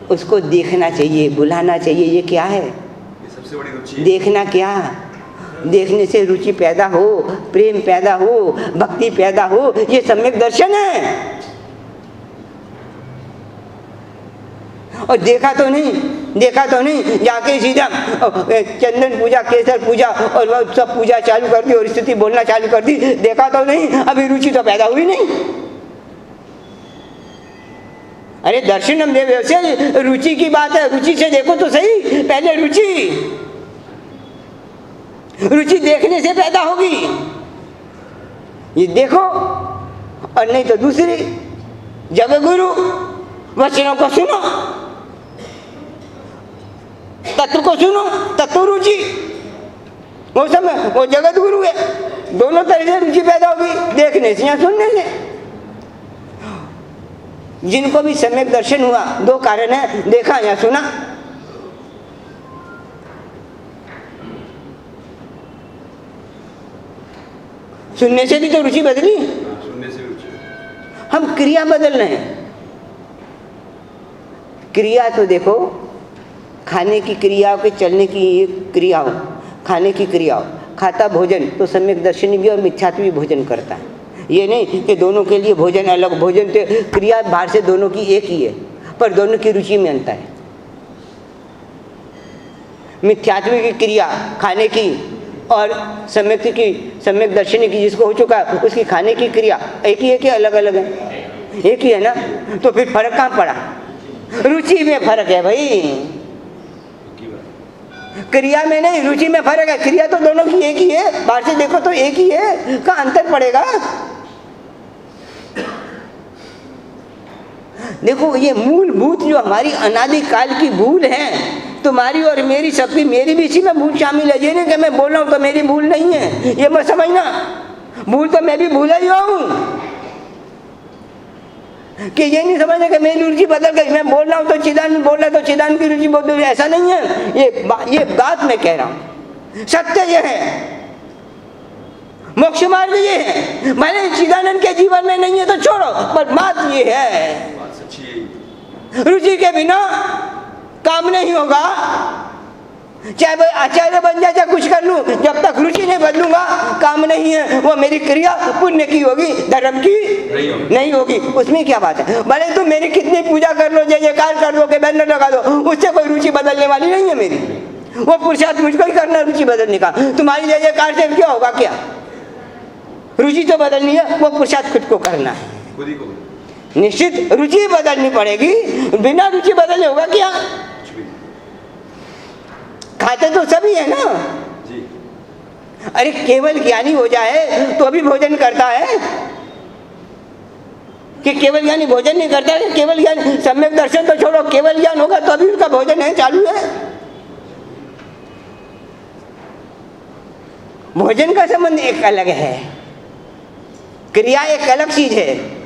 उसको देखना चाहिए, बुलाना चाहिए। ये क्या है? ये सबसे बड़ी रुचि है। देखना क्या? देखने से रुचि पैदा हो, प्रेम पैदा हो, भक्ति पैदा हो, ये सम्यक दर्शन है। और देखा तो नहीं, जाके सीधा चंदन पूजा, केसर पूजा और वह सब पूजा चालू कर दी और स्थिति बोलना चालू कर दी, देखा तो नहीं, अभी रुचि तो पैदा हुई नहीं। अरे दर्शनम देव से रुचि की बात है, रुचि से देखो तो सही। पहले रुचि देखने से पैदा होगी, ये देखो, और नहीं तो दूसरी जब गुरु वचनों को सुनो, तत्व को सुनो, तत्व रुचि, वो सब वो जगत गुरु है। दोनों तरह से रुचि पैदा होगी, देखने से या सुनने से। जिनको भी सम्यक दर्शन हुआ, दो कारण है, देखा या सुना। सुनने से भी तो रुचि बदली, हम क्रिया बदल रहे हैं। क्रिया तो देखो, खाने की क्रिया के चलने की क्रिया हो, खाने की क्रिया हो, खाता भोजन तो सम्यक दर्शनी भी और मिथ्यात्व भी भोजन करता है। ये नहीं कि दोनों के लिए भोजन अलग, भोजन तो क्रिया बाहर से दोनों की एक ही है, पर दोनों की रुचि में अंतर है। मिथ्यात्व की क्रिया खाने की और सम्यक दर्शनी की जिसको हो चुका है उसकी खाने की क्रिया एक ही है कि अलग अलग है? एक ही है ना। तो फिर फर्क कहाँ पड़ा? रुचि में फर्क है भाई, क्रिया में नहीं, रुचि में फर्क है। क्रिया तो दोनों की एक ही है, बाहर से देखो तो एक ही है, कहाँ अंतर पड़ेगा? देखो ये मूलभूत जो हमारी अनादिकाल की भूल है, तुम्हारी और मेरी, सबकी, मेरी भी इसी में भूल शामिल है। ये नहीं कि मैं बोल रहा हूँ तो मेरी भूल नहीं है, ये मत समझना। भूल तो मैं भी भूला ही हूँ, कि ये नहीं समझना कि मेरी रुचि बदल गई, मैं बोल रहा हूँ तो चिदानंद बोल रहा है तो चिदानंद की रुचि बदल गई, ऐसा नहीं है। ये बात मैं कह रहा हूँ, सत्य ये है, मोक्ष मार्ग ये है। मैंने चिदानंद के जीवन में नहीं है तो छोड़ो, पर बात ये है, रुचि के बिना काम नहीं होगा। चाहे मैं आचार्य बन जाए, चाहे कुछ कर लूं, जब तक रुचि नहीं बदलूंगा काम नहीं है। वो मेरी क्रिया पुण्य की होगी, धर्म की नहीं होगी। उसमें क्या बात है, भले तुम मेरी कितनी पूजा कर लो, जय जयकार कर लो, के बैनर लगा दो, उससे कोई रुचि बदलने वाली नहीं है मेरी। वो पुरुषार्थ मुझको ही करना रुचि बदलने का। तुम्हारी जय जयकार से क्या होगा, क्या रुचि तो बदलनी है, वो पुरुषार्थ खुद को करना है। निश्चित रुचि बदलनी पड़ेगी, बिना रुचि बदले होगा क्या? खाते तो सभी है ना जी। अरे केवल ज्ञानी हो जाए तो अभी भोजन करता है, कि केवल ज्ञानी भोजन नहीं करता है? केवल ज्ञान, सम्यक दर्शन तो छोड़ो, केवल ज्ञान होगा तो अभी उसका भोजन है, चालू है। भोजन का संबंध एक अलग है, क्रिया एक अलग चीज है।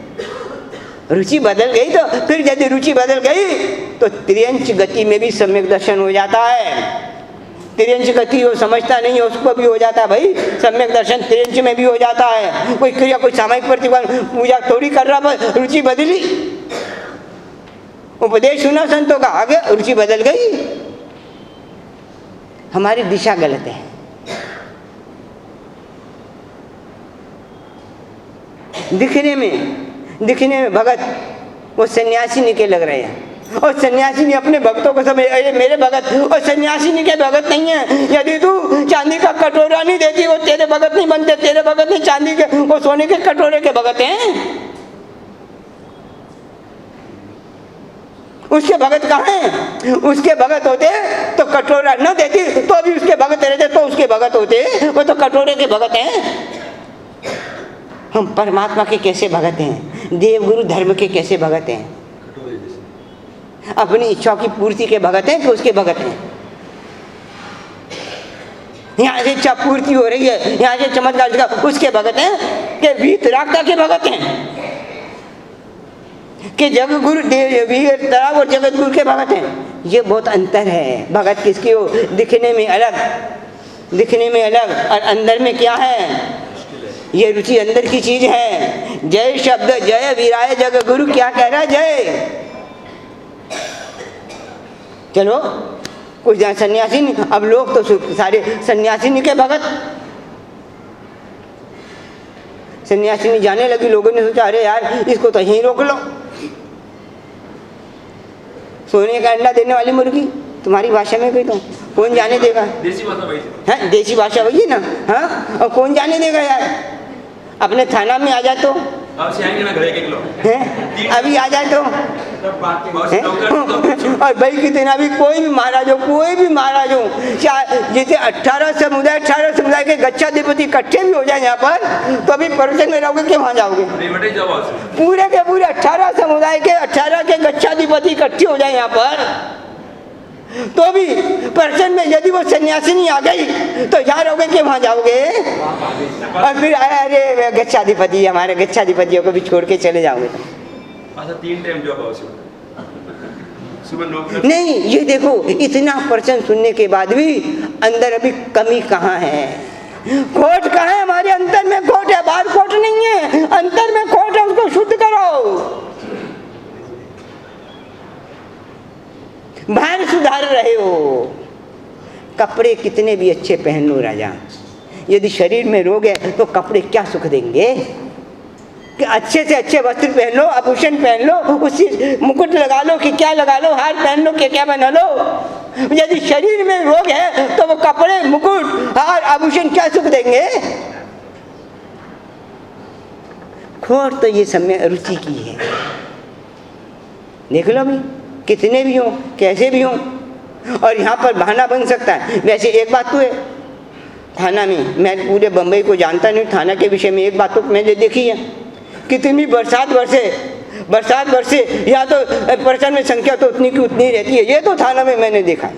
रुचि बदल गई तो फिर, यदि रुचि बदल गई तो त्रियंच गति में भी सम्यक दर्शन हो जाता है। त्रियंच गति वो समझता नहीं है, उसको भी हो जाता है भाई सम्यक दर्शन, त्रियंच में भी हो जाता है। कोई क्रिया, कोई सामायिक प्रतिफल, पूजा थोड़ी कर रहा, बस रुचि बदली, उपदेश सुना संतों का, आगे रुचि बदल गई। हमारी दिशा गलत है। दिखने में भगत वो सन्यासी के लग रहे हैं, और सन्यासी अपने भक्तों को समझ, अरे मेरे भगत, और सन्यासी के भगत नहीं है। यदि तू चांदी का कटोरा नहीं देती, वो तेरे भगत नहीं बनते। तेरे भगत नहीं, चांदी के, वो सोने के कटोरे के भगत हैं। उसके भगत कहाँ हैं? उसके भगत होते तो कटोरा न देती तो भी उसके भगत रहते, तो उसके भगत होते, वो तो कटोरे के भगत हैं। हम परमात्मा के कैसे भगत हैं? देवगुरु धर्म के कैसे भगत हैं? अपनी इच्छाओं की पूर्ति के भगत हैं कि उसके भगत हैं? यहाँ से इच्छा पूर्ति हो रही है, यहाँ से चमत्कार दिखा, उसके भगत हैं कि वीतरागता के भगत हैं? कि जग गुरु वीतराग और जगत गुरु के भगत हैं? ये बहुत अंतर है। भगत किसकी हो? दिखने में अलग और अंदर में क्या है? ये रुचि अंदर की चीज है। जय शब्द, जय वीराय जग गुरु, क्या कह रहा है? जय। चलो कुछ सन्यासी नहीं, अब लोग तो सारे सन्यासी नहीं के भगत। सन्यासी नहीं जाने लगी, लोगों ने सोचा अरे यार इसको तो यहीं रोक लो। सोने का अंडा देने वाली मुर्गी, तुम्हारी भाषा में कोई तो कौन जाने देगा? देसी भाषा वही है, देसी भाषा वही ना। हाँ, और कौन जाने देगा यार? अपने थाना में आ जाए तो अभी आ जाए तो और भाई कितना भी कोई भी महाराज हो, चाहे जैसे 18 समुदाय के गच्छाधिपति इकट्ठे भी हो जाए यहाँ पर, तो अभी प्रवचन में रहोगे कि वहाँ जाओगे? पूरे के पूरे 18 समुदाय के 18 के गच्छाधिपति इकट्ठे हो जाए यहाँ पर, तो भी प्रवचन में यदि वो सन्यासिनी आ गई तो यहाँ रहोगे कि वहाँ जाओगे? और फिर अरे गच्छाधिपति, हमारे गच्छाधिपतियों को भी छोड़ के चले जाओगे? अच्छा 3 टाइम जॉब सुबह नहीं। ये देखो, इतना प्रवचन सुनने के बाद भी अंदर अभी कमी कहाँ है? खोट कहाँ है? हमारे अंतर में खोट है, बाहर खोट नहीं है, अंतर में खोट है, उसको शुद्ध करो। बाहर सुधार रहे हो, कपड़े कितने भी अच्छे पहन लो राजा, यदि शरीर में रोग है तो कपड़े क्या सुख देंगे? कि अच्छे से अच्छे वस्त्र पहन लो, आभूषण पहन लो, उसी मुकुट लगा लो कि क्या लगा लो, हार पहन लो कि क्या बना लो। यदि शरीर में रोग है तो वो कपड़े, मुकुट, हार, आभूषण क्या सुख देंगे? खोट तो ये सब में रुचि की है। देख लो भी, कितने भी हों, कैसे भी हों, और यहाँ पर बहाना बन सकता है। वैसे एक बात तो है, थाना में, मैं पूरे बम्बई को जानता नहीं, थाना के विषय में एक बात तो मैंने देखी है, कितनी बरसात बरसे, बरसात बरसे, यहाँ तो प्रचंड में संख्या तो उतनी की उतनी रहती है। ये तो थाना में मैंने देखा है,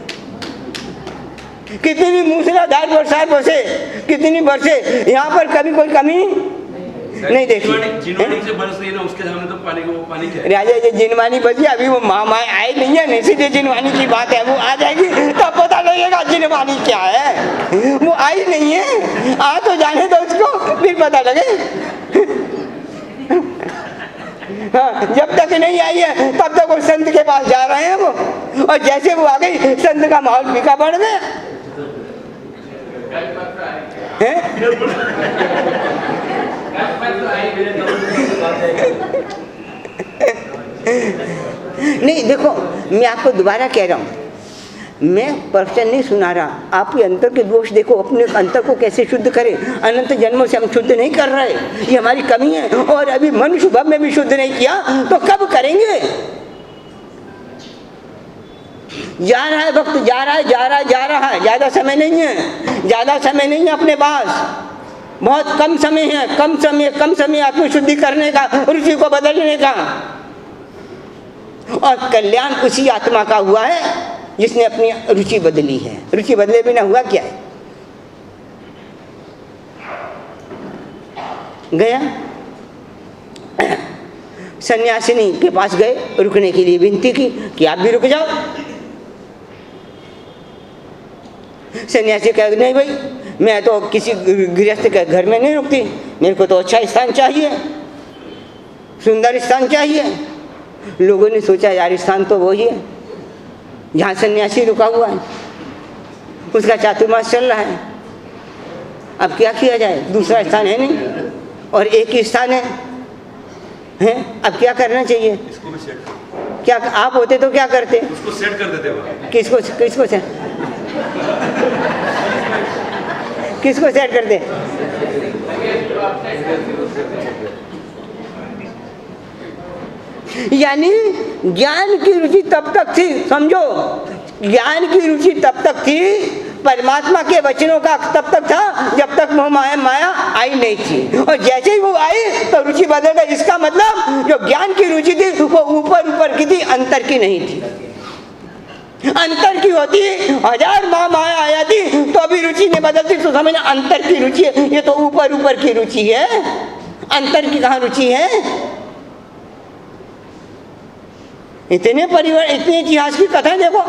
कितनी मूसलाधार बरसात बरसे, कितनी बरसे, यहाँ पर कभी कोई कमी नहीं देखी। जिनवानी से बरस रही है ना, उसके सामने तो पानी क्या है? राजा ये जिनवानी बची, अभी वो माँ आई नहीं है, नहीं सीधे जिनवानी की बात है, वो आ जाएगी तब पता लगेगा जिनवानी क्या है। वो आई नहीं है, आ तो जाने दो उसको, फिर पता लगे। हाँ, जब तक नहीं आई है तब तक वो संत के पास जा रहे हैं वो, और जैसे वो आ गई संत का माहौल फीका पड़ गया है? नहीं देखो, मैं आपको दोबारा कह रहा हूँ, मैं प्रवचन नहीं सुना रहा, आपके अंतर के दोष देखो, अपने अंतर को कैसे शुद्ध करें। अनंत जन्मों से हम शुद्ध नहीं कर रहे, ये हमारी कमी है, और अभी मनुष्य भाव में भी शुद्ध नहीं किया तो कब करेंगे? जा रहा है वक्त, जा रहा है, ज़्यादा समय नहीं है, ज़्यादा समय नहीं है अपने पास, बहुत कम समय है, कम समय आत्म शुद्धि करने का, रुचि को बदलने का। और कल्याण उसी आत्मा का हुआ है जिसने अपनी रुचि बदली है। रुचि बदले बिना हुआ क्या है? गया सन्यासिनी के पास गए, रुकने के लिए विनती की कि आप भी रुक जाओ। सन्यासी कह नहीं भाई, मैं तो किसी गृहस्थ के घर में नहीं रुकती, मेरे को तो अच्छा स्थान चाहिए, सुंदर स्थान चाहिए। लोगों ने सोचा यार स्थान तो वही है जहाँ सन्यासी रुका हुआ है, उसका चातुर्मास चल रहा है, अब क्या किया जाए, दूसरा स्थान है नहीं और एक ही स्थान है, अब क्या करना चाहिए? इसको भी सेट कर। क्या आप होते तो क्या करते? उसको सेट कर देते वहाँ। किसको सेट करते? यानी ज्ञान की रुचि तब तक थी, समझो, ज्ञान की रुचि तब तक थी, परमात्मा के वचनों का तब तक था जब तक मोह माया आई नहीं थी, और जैसे ही वो आई तो रुचि बदल गई। इसका मतलब जो ज्ञान की रुचि थी वो ऊपर की थी, अंतर की नहीं थी। अंतर की होती, हजार माया आया थी तो अभी रुचि नहीं बदलती, तो समझना अंतर की रुचि है, ये तो ऊपर की रुचि है, अंतर की कहाँ रुचि है? इतने परिवार, इतने इतिहास की कथा देखो,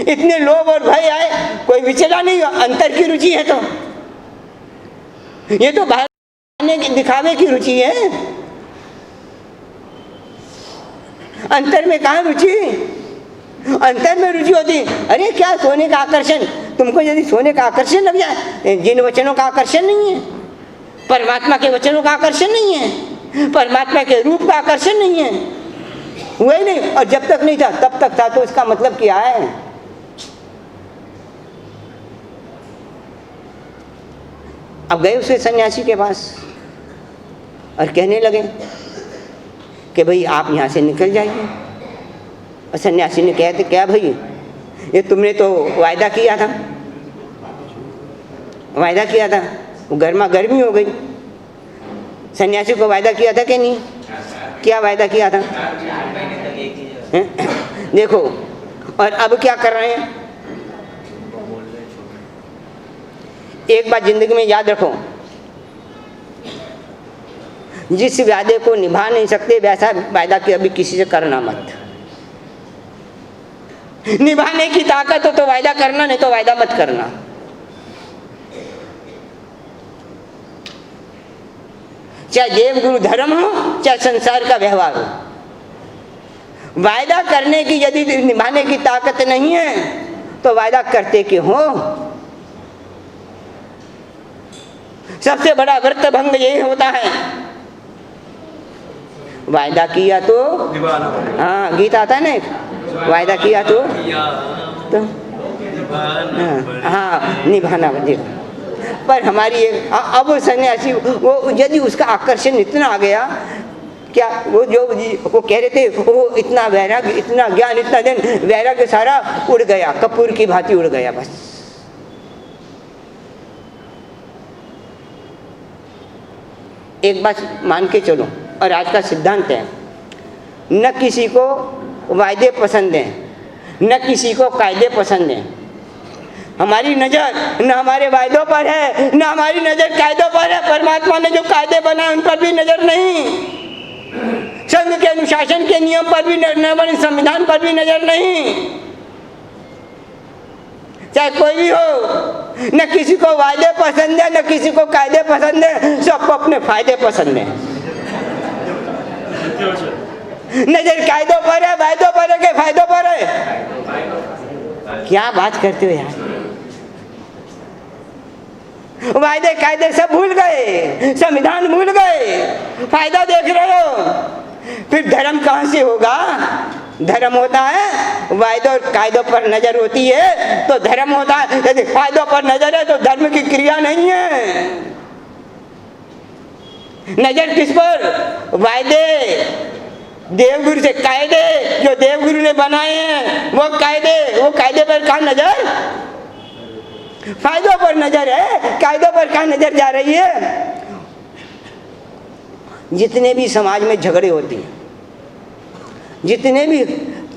इतने लोभ और भय आए, कोई विचला नहीं हुआ, अंतर की रुचि है। तो ये तो बाहर दिखावे की रुचि है, अंतर में कहाँ रुचि? अंतर में रुचि होती। अरे क्या सोने का आकर्षण, तुमको यदि सोने का आकर्षण लग जाए, जिन वचनों का आकर्षण नहीं है, परमात्मा के वचनों का आकर्षण नहीं है, परमात्मा के रूप का आकर्षण नहीं है, हुआ ही नहीं, और जब तक नहीं था तब तक था, तो इसका मतलब क्या है? अब गए उसे सन्यासी के पास और कहने लगे कि भाई आप यहाँ से निकल जाइए। और सन्यासी ने कहते क्या भाई, ये तुमने तो वायदा किया था, वो गर्मी हो गई। सन्यासी को वायदा किया था कि नहीं? क्या वायदा किया था? देखो, और अब क्या कर रहे हैं? एक बात जिंदगी में याद रखो, जिस वादे को निभा नहीं सकते वैसा वायदा कि अभी किसी से करना मत। निभाने की ताकत हो तो वायदा करना, नहीं तो वायदा मत करना। चाहे देव गुरु धर्म हो, चाहे संसार का व्यवहार हो, वायदा करने की यदि निभाने की ताकत नहीं है तो वायदा करते क्यों हो? सबसे बड़ा व्रत भंग यही होता है, वायदा किया तो, हाँ गीत आता है ना, वायदा किया तो हाँ निभाना पड़ेगा। पर हमारी अब सन्यासी वो यदि उसका आकर्षण इतना आ गया, क्या वो कह रहे थे, वो इतना वैराग्य, इतना ज्ञान, इतना दिन, वैराग्य सारा उड़ गया, कपूर की भांति उड़ गया बस। एक बात मान के चलो, और आज का सिद्धांत है, न किसी को वायदे पसंद हैं, न किसी को कायदे पसंद हैं। हमारी नज़र न हमारे वायदों पर है, न हमारी नज़र कायदों पर है। परमात्मा ने जो कायदे बनाए उन पर भी नज़र नहीं, संघ के अनुशासन के नियम पर भी न बने, संविधान पर भी नज़र नहीं। चाहे कोई भी हो, न किसी को वायदे पसंद है, न किसी को कायदे पसंद है, सबको अपने फायदे पसंद है। नजर कायदों पर है, वायदों पर है कि फायदों पर है? क्या बात करते हो यार? वायदे कायदे सब भूल गए, संविधान भूल गए, फायदा देख रहे हो। फिर धर्म कहाँ से होगा? धर्म होता है वायदों और कायदों पर नजर होती है तो धर्म होता है। यदि फायदों पर नजर है तो धर्म की क्रिया नहीं है। नजर किस पर? वायदे, देवगुरु से कायदे जो देवगुरु ने बनाए हैं वो कायदे पर कहाँ नजर? फायदों पर नजर है, कायदों पर कहाँ नजर जा रही है? जितने भी समाज में झगड़े होते हैं, जितने भी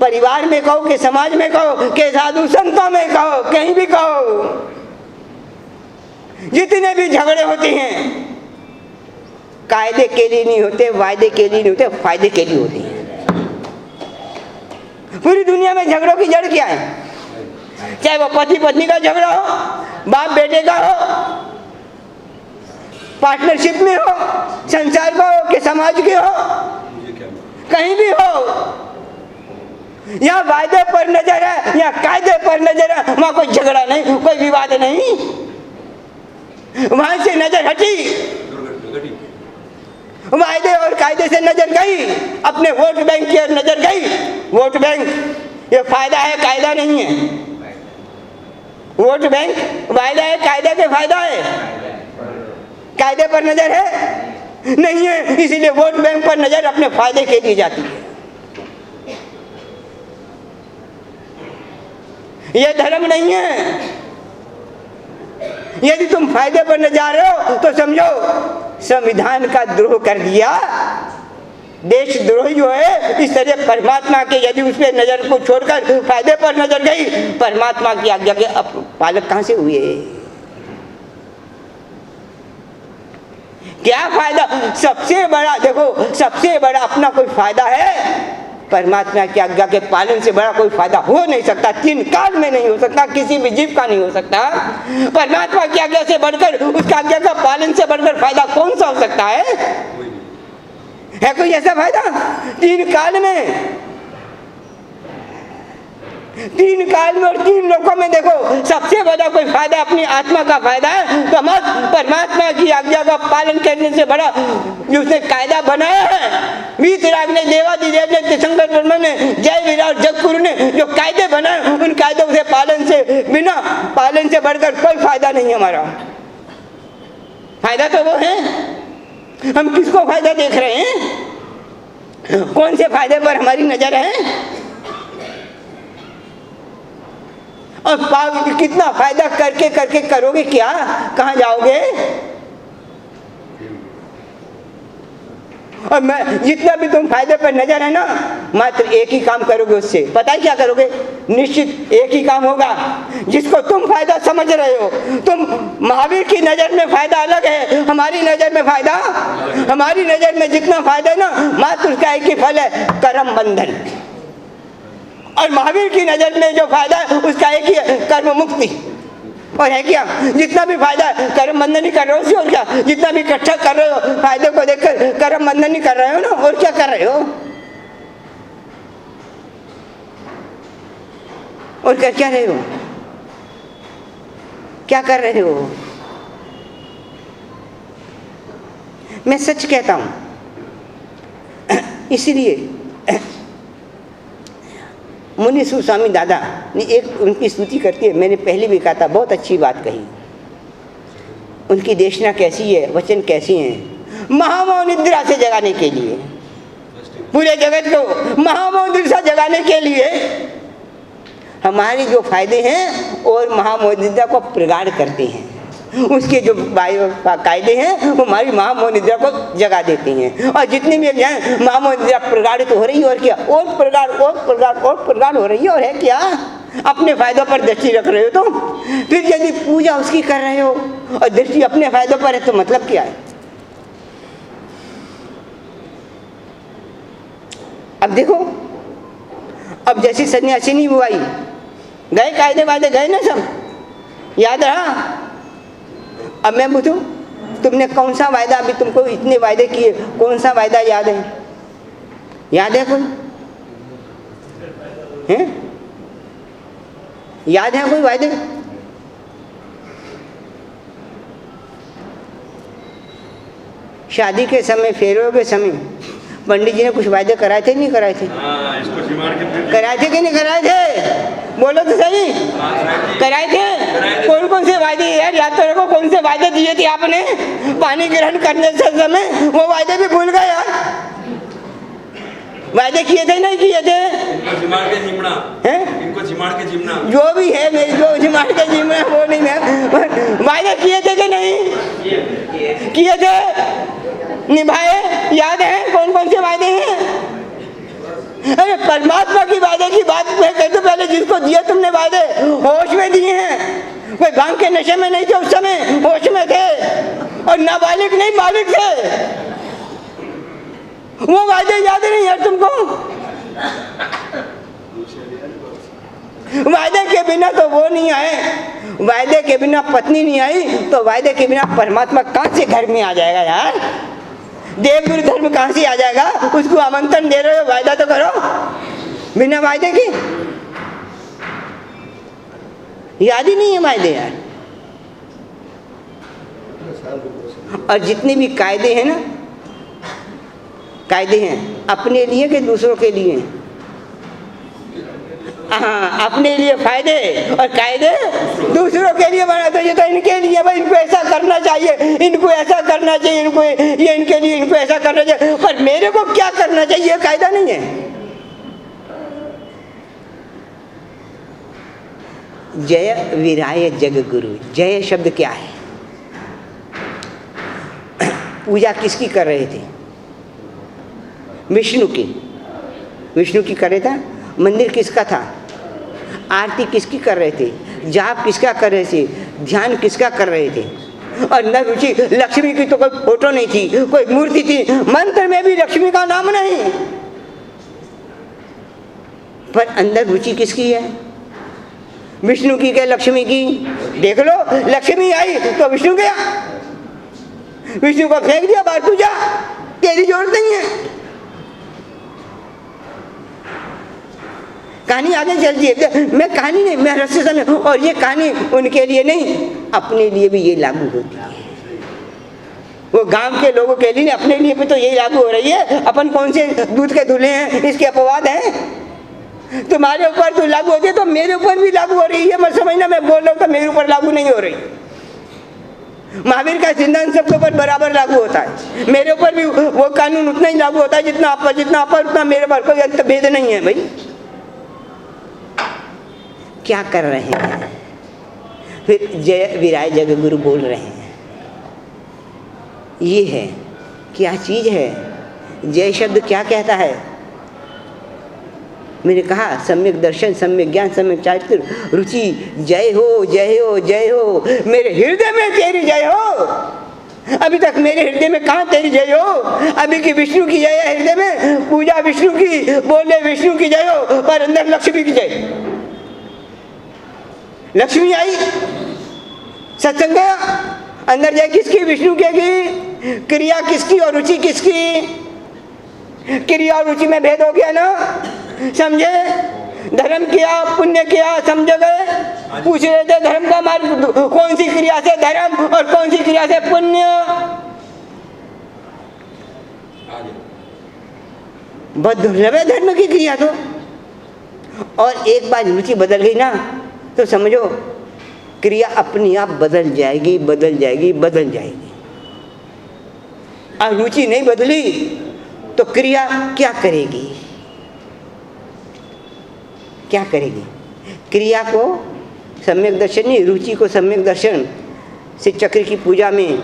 परिवार में कहो कि समाज में कहो कि साधु संतों में कहो, कहीं भी कहो, जितने भी झगड़े होते हैं कायदे के लिए नहीं होते, वायदे के लिए नहीं होते, फायदे के लिए होते हैं। पूरी दुनिया में झगड़ों की जड़ क्या है? चाहे वो पति पत्नी का झगड़ा हो, बाप बेटे का हो, पार्टनरशिप में हो, संसार का हो कि समाज के हो, कहीं भी हो, या वायदे पर नजर है या कायदे पर नजर है, वहां कोई झगड़ा नहीं, कोई विवाद नहीं। वहां से नजर हटी, वायदे और कायदे से नजर गई, अपने वोट बैंक की ओर नजर गई। वोट बैंक ये फायदा है, कायदा नहीं है। वोट बैंक वायदा है, कायदा के फायदा है। कायदे पर नजर है नहीं है, इसीलिए वोट बैंक पर नजर अपने फायदे के लिए जाती है। ये धर्म नहीं है। यदि तुम फायदे पर न जा रहे हो तो समझो संविधान का द्रोह कर दिया। देशद्रोही जो है इस तरह परमात्मा के, यदि उस पर नजर को छोड़कर फायदे पर नजर गई, परमात्मा की आज्ञा के पालक कहां से हुए? क्या फायदा? सबसे बड़ा देखो, सबसे बड़ा अपना कोई फायदा है? परमात्मा की आज्ञा के पालन से बड़ा कोई फायदा हो नहीं सकता, तीन काल में नहीं हो सकता, किसी भी जीव का नहीं हो सकता। परमात्मा की आज्ञा से बढ़कर, उसकी आज्ञा का पालन से बढ़कर फायदा कौन सा हो सकता है? कोई ऐसा फायदा? तीन काल में, तीन काल में और तीन लोकों में देखो, सबसे बड़ा कोई फायदा अपनी आत्मा का फायदा है तो मत परमात्मा की आज्ञा का पालन करने से बड़ा जो उसने कायदा बनाया है, वीतराग ने, देवादिदेव ने, तीर्थंकर ब्रह्मा ने, जय विराट जगतगुरु ने जो कायदे बनाए, उन कायदों से पालन से, बिना पालन से बढ़कर कोई फायदा नहीं हमारा। फायदा तो वो है, हम किसको फायदा देख रहे हैं? कौन से फायदे पर हमारी नजर है? और कितना फायदा करके करके करोगे क्या? कहां जाओगे? और मैं जितना भी तुम फायदे पर नजर है ना, मात्र एक ही काम करोगे उससे। पता है क्या करोगे? निश्चित एक ही काम होगा जिसको तुम फायदा समझ रहे हो। तुम महावीर की नजर में फायदा अलग है, हमारी नजर में फायदा, हमारी नजर में जितना फायदा है ना, मात्र उसका एक ही फल है, कर्म बंधन। और महावीर की नजर में जो फायदा है उसका एक ही है, कर्म मुक्ति। और है क्या? जितना भी फायदा है कर्म बंधन ही कर रहे हो। और क्या? जितना भी इकट्ठा कर रहे हो फायदे को देखकर कर्म बंधन ही कर रहे हो ना। और क्या कर रहे हो? और क्या रहे हो? क्या कर रहे हो? मैं सच कहता हूं, इसीलिए मुनि स्वामी दादा ने एक उनकी स्तुति करती है, मैंने पहले भी कहा था, बहुत अच्छी बात कही। उनकी देशना कैसी है, वचन कैसी हैं? महामोह निद्रा से जगाने के लिए, पूरे जगत को महामोह निद्रा जगाने के लिए हमारे जो फायदे हैं और महामोह निद्रा को प्रगाढ़ करते हैं। उसके जो कायदे हैं वो हमारी महामोह निद्रा को जगा देते हैं। और जितनी भी महामोह निद्रा प्रगाढ़ित हो रही है, और क्या और प्रगाढ़ हो रही है, और है क्या, अपने फायदों पर दृष्टि रख रहे हो तुम। फिर यदि पूजा उसकी कर रहे हो और दृष्टि अपने फायदों पर है तो मतलब क्या है। अब देखो, अब जैसी सन्यासिनी वो आई, गए कायदे वायदे गए ना सब, याद रहा। अब मैं पूछूं, तुमने कौन सा वायदा, अभी तुमको इतने वायदे किए, कौन सा वायदा याद है? याद है कोई? हैं? याद है कोई वायदे? शादी के समय, फेरों के समय पंडित जी ने कुछ वायदे कराए थे नहीं कराए थे? इसको जिमाड़ के फिर कराए थे कि नहीं कराए थे? बोलो तो सही। कराए थे। कौन कौन से वायदे यार, याद तो रखो, कौन से वायदे दिए थे आपने पानी ग्रहण करने से समय? वो वायदे भी भूल गए यार। वायदे किए थे नहीं किए थे? इनको जिमाड़ के जिमना हैं? इनको जिमाड़ के जिमना जो भी है, मेरी जो जिमाड़ के जिम्मे वो नहीं है। वायदे किए थे कि नहीं किए थे? निभाए? याद है कौन कौन से वायदे हैं? अरे परमात्मा की वायदे की बात मैं कहते, पहले जिसको दिए तुमने वायदे होश में दिए हैं। कोई भांग के नशे में नहीं थे उस समय, होश में थे, और नाबालिग नहीं बालिग थे। वो वायदे याद नहीं यार तुमको? वायदे के बिना तो वो नहीं आए, वायदे के बिना पत्नी नहीं आई, तो वायदे के बिना परमात्मा कहाँ से घर में आ जाएगा यार? देवगुरु धर्म कहाँ से आ जाएगा? उसको आमंत्रण दे रहे हो, वायदा तो करो। बिना वायदे की याद ही नहीं है वायदे यार। और जितने भी कायदे हैं ना, कायदे हैं अपने लिए कि दूसरों के लिए? हाँ, अपने लिए फायदे, और कायदे दूसरों के लिए बनाते हैं। तो इनके लिए भाई, इनको ऐसा करना चाहिए, इनको ऐसा करना चाहिए, इनको ये इनके लिए इनको ऐसा करना चाहिए, पर मेरे को क्या करना चाहिए ये कायदा नहीं है। जय विराय जग गुरु। जय शब्द क्या है? पूजा किसकी कर रहे थे? विष्णु की। विष्णु की कर रहे था। मंदिर किसका था? आरती किसकी कर रहे थे? जाप किसका कर रहे थे? ध्यान किसका कर रहे थे? और न रुचि, लक्ष्मी की तो कोई फोटो नहीं थी, कोई मूर्ति थी, मंत्र में भी लक्ष्मी का नाम नहीं, पर अंदर रुचि किसकी है? विष्णु की क्या लक्ष्मी की? देख लो, लक्ष्मी आई तो विष्णु गया, विष्णु को फेंक दिया बाहर, पूजा तेरी जरूरत नहीं है। कहानी आगे चलती है। मैं कहानी नहीं, मैं रस्ते समय, और ये कहानी उनके लिए नहीं, अपने लिए भी ये लागू होती है। वो गांव के लोगों के लिए, अपने लिए भी तो यही लागू हो रही है। अपन कौन से दूध के धुले हैं, इसके अपवाद हैं। तुम्हारे ऊपर तो लागू होती है, तो मेरे ऊपर भी लागू हो रही है। मैं समझना, मैं बोल रहा हूँ तो मेरे ऊपर लागू नहीं हो रही। महावीर का सिद्धांत सबके ऊपर बराबर लागू होता है। मेरे ऊपर भी वो कानून उतना ही लागू होता है जितना आप पर उतना मेरे पर, कोई अंत भेद नहीं है भाई। क्या कर रहे हैं? फिर जय विराय जग गुरु बोल रहे हैं। ये है क्या चीज है? जय शब्द क्या कहता है? मैंने कहा सम्यक दर्शन, सम्यक ज्ञान, सम्यक चारित्र, रुचि। जय हो जय हो जय हो, मेरे हृदय में तेरी जय हो। अभी तक मेरे हृदय में कहाँ तेरी जय हो? अभी की विष्णु की जय है हृदय में, पूजा विष्णु की, बोले विष्णु की जय हो, पर अंदर लक्ष्मी की जय। लक्ष्मी आई, सत्संग गया, अंदर जय किसकी? विष्णु की। क्रिया किसकी और रुचि किसकी? क्रिया और रुचि में भेद हो गया ना, समझे? धर्म किया, पुण्य किया, समझ गए? पूछ रहे थे धर्म का मार्ग कौन सी क्रिया से धर्म और कौन सी क्रिया से पुण्य? बहुत दुर्लभ है धर्म की क्रिया तो। और एक बार रुचि बदल गई ना, तो समझो क्रिया अपने आप बदल जाएगी, बदल जाएगी, बदल जाएगी। और रुचि नहीं बदली तो क्रिया क्या करेगी? क्या करेगी? क्रिया को सम्यक दर्शन नहीं, रुचि को सम्यक दर्शन, से चक्र की पूजा में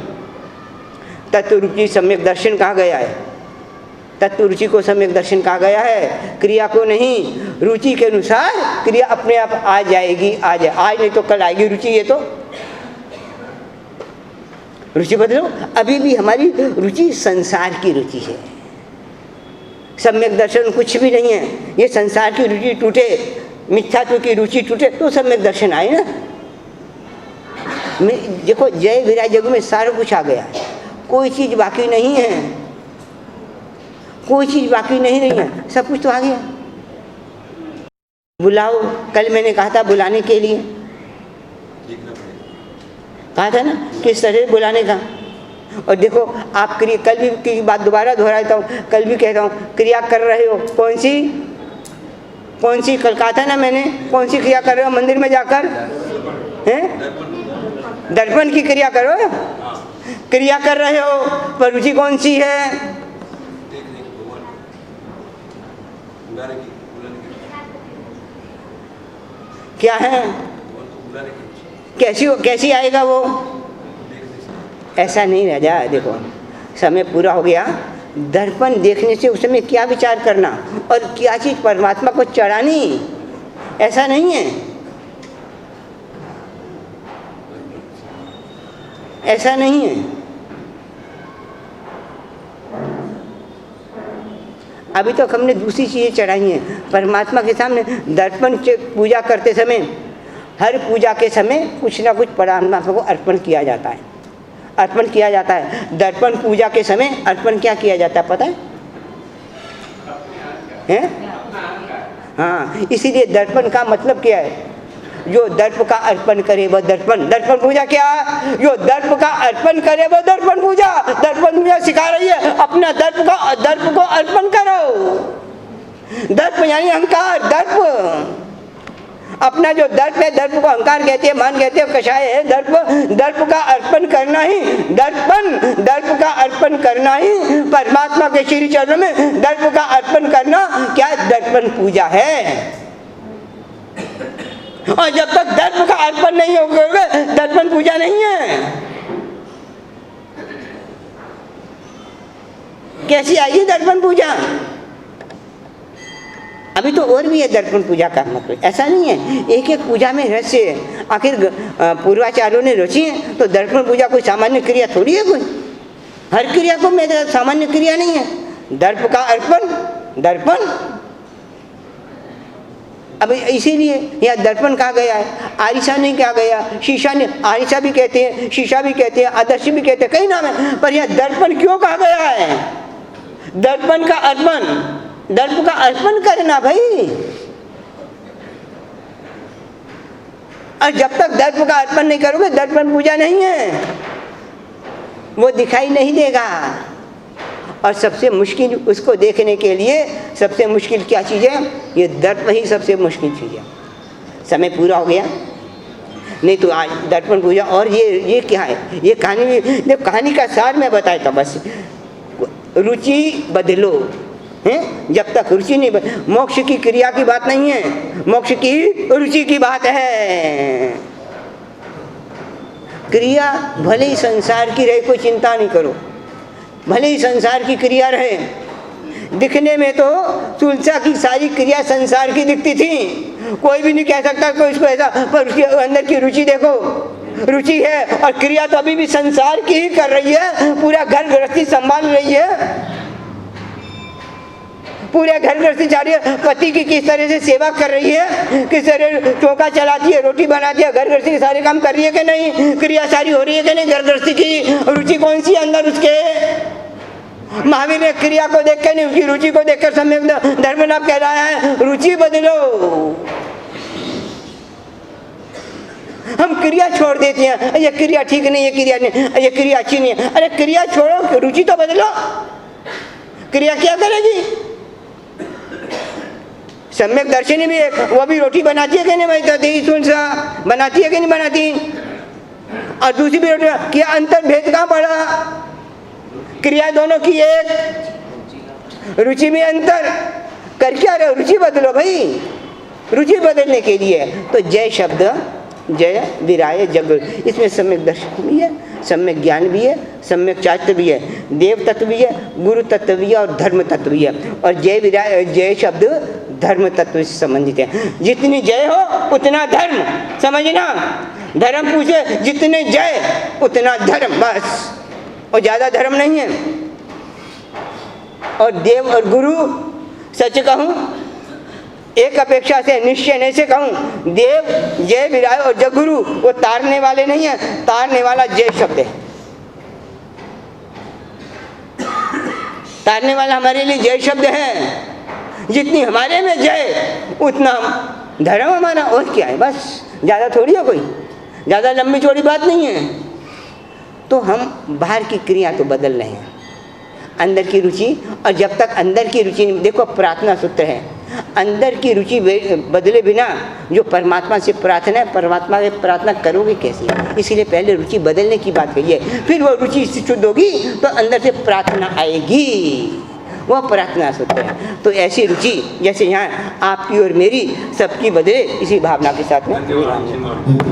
तत्व रुचि सम्यक दर्शन कहा गया है। तत्व रुचि को सम्यक दर्शन कहा गया है, क्रिया को नहीं। रुचि के अनुसार क्रिया अपने आप आ जाएगी, आज नहीं तो कल आएगी रुचि। ये तो रुचि बदलो। अभी भी हमारी रुचि संसार की रुचि है, सम्यक दर्शन कुछ भी नहीं है। ये संसार की रुचि टूटे, मिथ्यात्व की रुचि टूटे तो सम्यक दर्शन आए ना। देखो जय विराज जग में सारा कुछ आ गया, कोई चीज़ बाकी नहीं है, कोई चीज़ बाकी नहीं रही है, सब कुछ तो आ गया। बुलाओ, कल मैंने कहा था बुलाने के लिए, कहा था ना किस तरह बुलाने का। और देखो आप क्रिया, कल भी की बात दोबारा दोहराता हूँ, कल भी कहता हूँ, क्रिया कर रहे हो कौन सी कल कहा था ना मैंने, कौन सी क्रिया कर रहे हो मंदिर में जाकर? हैं? दर्पण की क्रिया करो, क्रिया कर रहे हो, पर रुचि कौन सी है? क्या है? कैसी आएगा वो? ऐसा नहीं रह जाए। देखो समय पूरा हो गया, दर्पण देखने से उस समय क्या विचार करना और क्या चीज़ परमात्मा को चढ़ानी, ऐसा नहीं है, ऐसा नहीं है। अभी तक हमने दूसरी चीज़ें चढ़ाई हैं परमात्मा के सामने। दर्पण पूजा करते समय, हर पूजा के समय कुछ ना कुछ परमात्मा को अर्पण किया जाता है, अर्पण किया जाता है। दर्पण पूजा के समय अर्पण क्या किया जाता है पता है? हाँ, इसीलिए दर्पण का मतलब क्या है? जो दर्प का अर्पण करे वह दर्पण। दर्पण पूजा क्या? जो दर्प का अर्पण करे वह दर्पण पूजा। दर्पण पूजा सिखा रही है अपना दर्प को अर्पण करो। दर्प यानी अहंकार, दर्प अपना जो दर्प है, दर्प को अहंकार कहते हैं, मान कहते हैं, कषाय है दर्प का अर्पण करना ही दर्प का अर्पण करना ही परमात्मा के श्री चरणों में दर्प का अर्पण करना क्या दर्पण पूजा है। और जब तक दर्प का अर्पण नहीं होगा दर्पण पूजा नहीं है। कैसी आएगी दर्पण पूजा? अभी तो और भी है दर्पण पूजा का मतलब, ऐसा नहीं है एक एक पूजा में रहस्य है। आखिर पूर्वाचार्यों ने रची है तो दर्पण पूजा कोई सामान्य क्रिया थोड़ी है, कोई हर क्रिया को मेरा सामान्य क्रिया नहीं है। दर्प का अर्पण, दर्पण। अब इसीलिए यह दर्पण कहा गया है, आरिसा नहीं कहा गया। शीशा ने, आरिसा भी कहते हैं, शीशा भी कहते हैं, आदर्श भी कहते हैं, कई नाम है, पर यह दर्पण क्यों कहा गया है? दर्पण का अर्पण, दर्प का अर्पण करना भाई। और जब तक दर्प का अर्पण नहीं करोगे दर्पण पूजा नहीं है, वो दिखाई नहीं देगा। और सबसे मुश्किल उसको देखने के लिए सबसे मुश्किल क्या चीज़ है? ये दर्प ही सबसे मुश्किल चीज़ है। समय पूरा हो गया, नहीं तो आज दर्पण पूजा। और ये क्या है? ये कहानी, जब कहानी का सार मैं बताया था बस, रुचि बदलो हैं। जब तक रुचि नहीं मोक्ष की क्रिया की बात नहीं है, मोक्ष की रुचि की बात है। क्रिया भले ही संसार की रहे, कोई चिंता नहीं करो, भले ही संसार की क्रिया रहे। दिखने में तो तुलसा की सारी क्रिया संसार की दिखती थी, कोई भी नहीं कह सकता कोई इसको ऐसा, पर उसके अंदर की रुचि देखो, रुचि है। और क्रिया तो अभी भी संसार की ही कर रही है, पूरा घर गृहस्थी संभाल रही है, पूरे घर गृहस्थी जा रही है। पति की किस तरह से सेवा कर रही है, किस तरह चौका चलाती है, रोटी बनाती है, घर गृहस्थी के सारे काम कर रही है कि नहीं, क्रिया सारी हो रही है कि नहीं। घर गृहस्थी की रुचि कौन सी अंदर उसके? महावीर ने क्रिया को देखकर नहीं, उसकी रुचि को देखकर सम्यक धर्म नाम कह रहा है रुचि बदलो। हम क्रिया छोड़ देते हैं, ये क्रिया ठीक नहीं, ये क्रिया नहीं, ये क्रिया अच्छी नहीं है। अरे क्रिया छोड़ो, रुचि तो बदलो। क्रिया क्या करेगी? सम्यक दर्शनी भी है, वो भी रोटी बनाती है कि नहीं भाई? तुलसा बनाती है कि नहीं बनाती? और दूसरी भी रोटी, क्या अंतर भेद कहाँ पड़ा? क्रिया दोनों की एक, रुचि में अंतर। कर क्या रहे हो? रुचि बदलो भाई। रुचि बदलने के लिए तो जय शब्द जय विराय जग। इसमें सम्यक दर्शन भी है, सम्यक ज्ञान भी है, सम्यक चारित्र भी है, देव तत्व भी है, गुरु तत्व भी है और धर्म तत्व भी है। और जय विराय, जय शब्द धर्म तत्व से संबंधित है। जितनी जय हो उतना धर्म, समझना। धर्म पूछे जितने जय उतना धर्म, बस, और ज़्यादा धर्म नहीं है। और देव और गुरु, सच कहूँ एक अपेक्षा से, निश्चय नहीं से कहूँ, देव जय विराय और जग गुरु वो तारने वाले नहीं है, तारने वाला जय शब्द है। तारने वाला हमारे लिए जय शब्द है। जितनी हमारे में जय उतना धर्म हमारा, और क्या है, बस, ज़्यादा थोड़ी है, कोई ज़्यादा लंबी चौड़ी बात नहीं है। तो हम बाहर की क्रिया तो बदल रहे हैं, अंदर की रुचि, और जब तक अंदर की रुचि, देखो प्रार्थना सूत्र है, अंदर की रुचि बदले बिना जो परमात्मा से प्रार्थना है, परमात्मा से प्रार्थना करोगे कैसे? इसलिए पहले रुचि बदलने की बात कही है, फिर वो रुचि शुद्ध होगी तो अंदर से प्रार्थना आएगी, वह प्रार्थना सूत्र है। तो ऐसी रुचि जैसे यहाँ आपकी और मेरी सबकी बदले, इसी भावना के साथ में। धन्यवाद।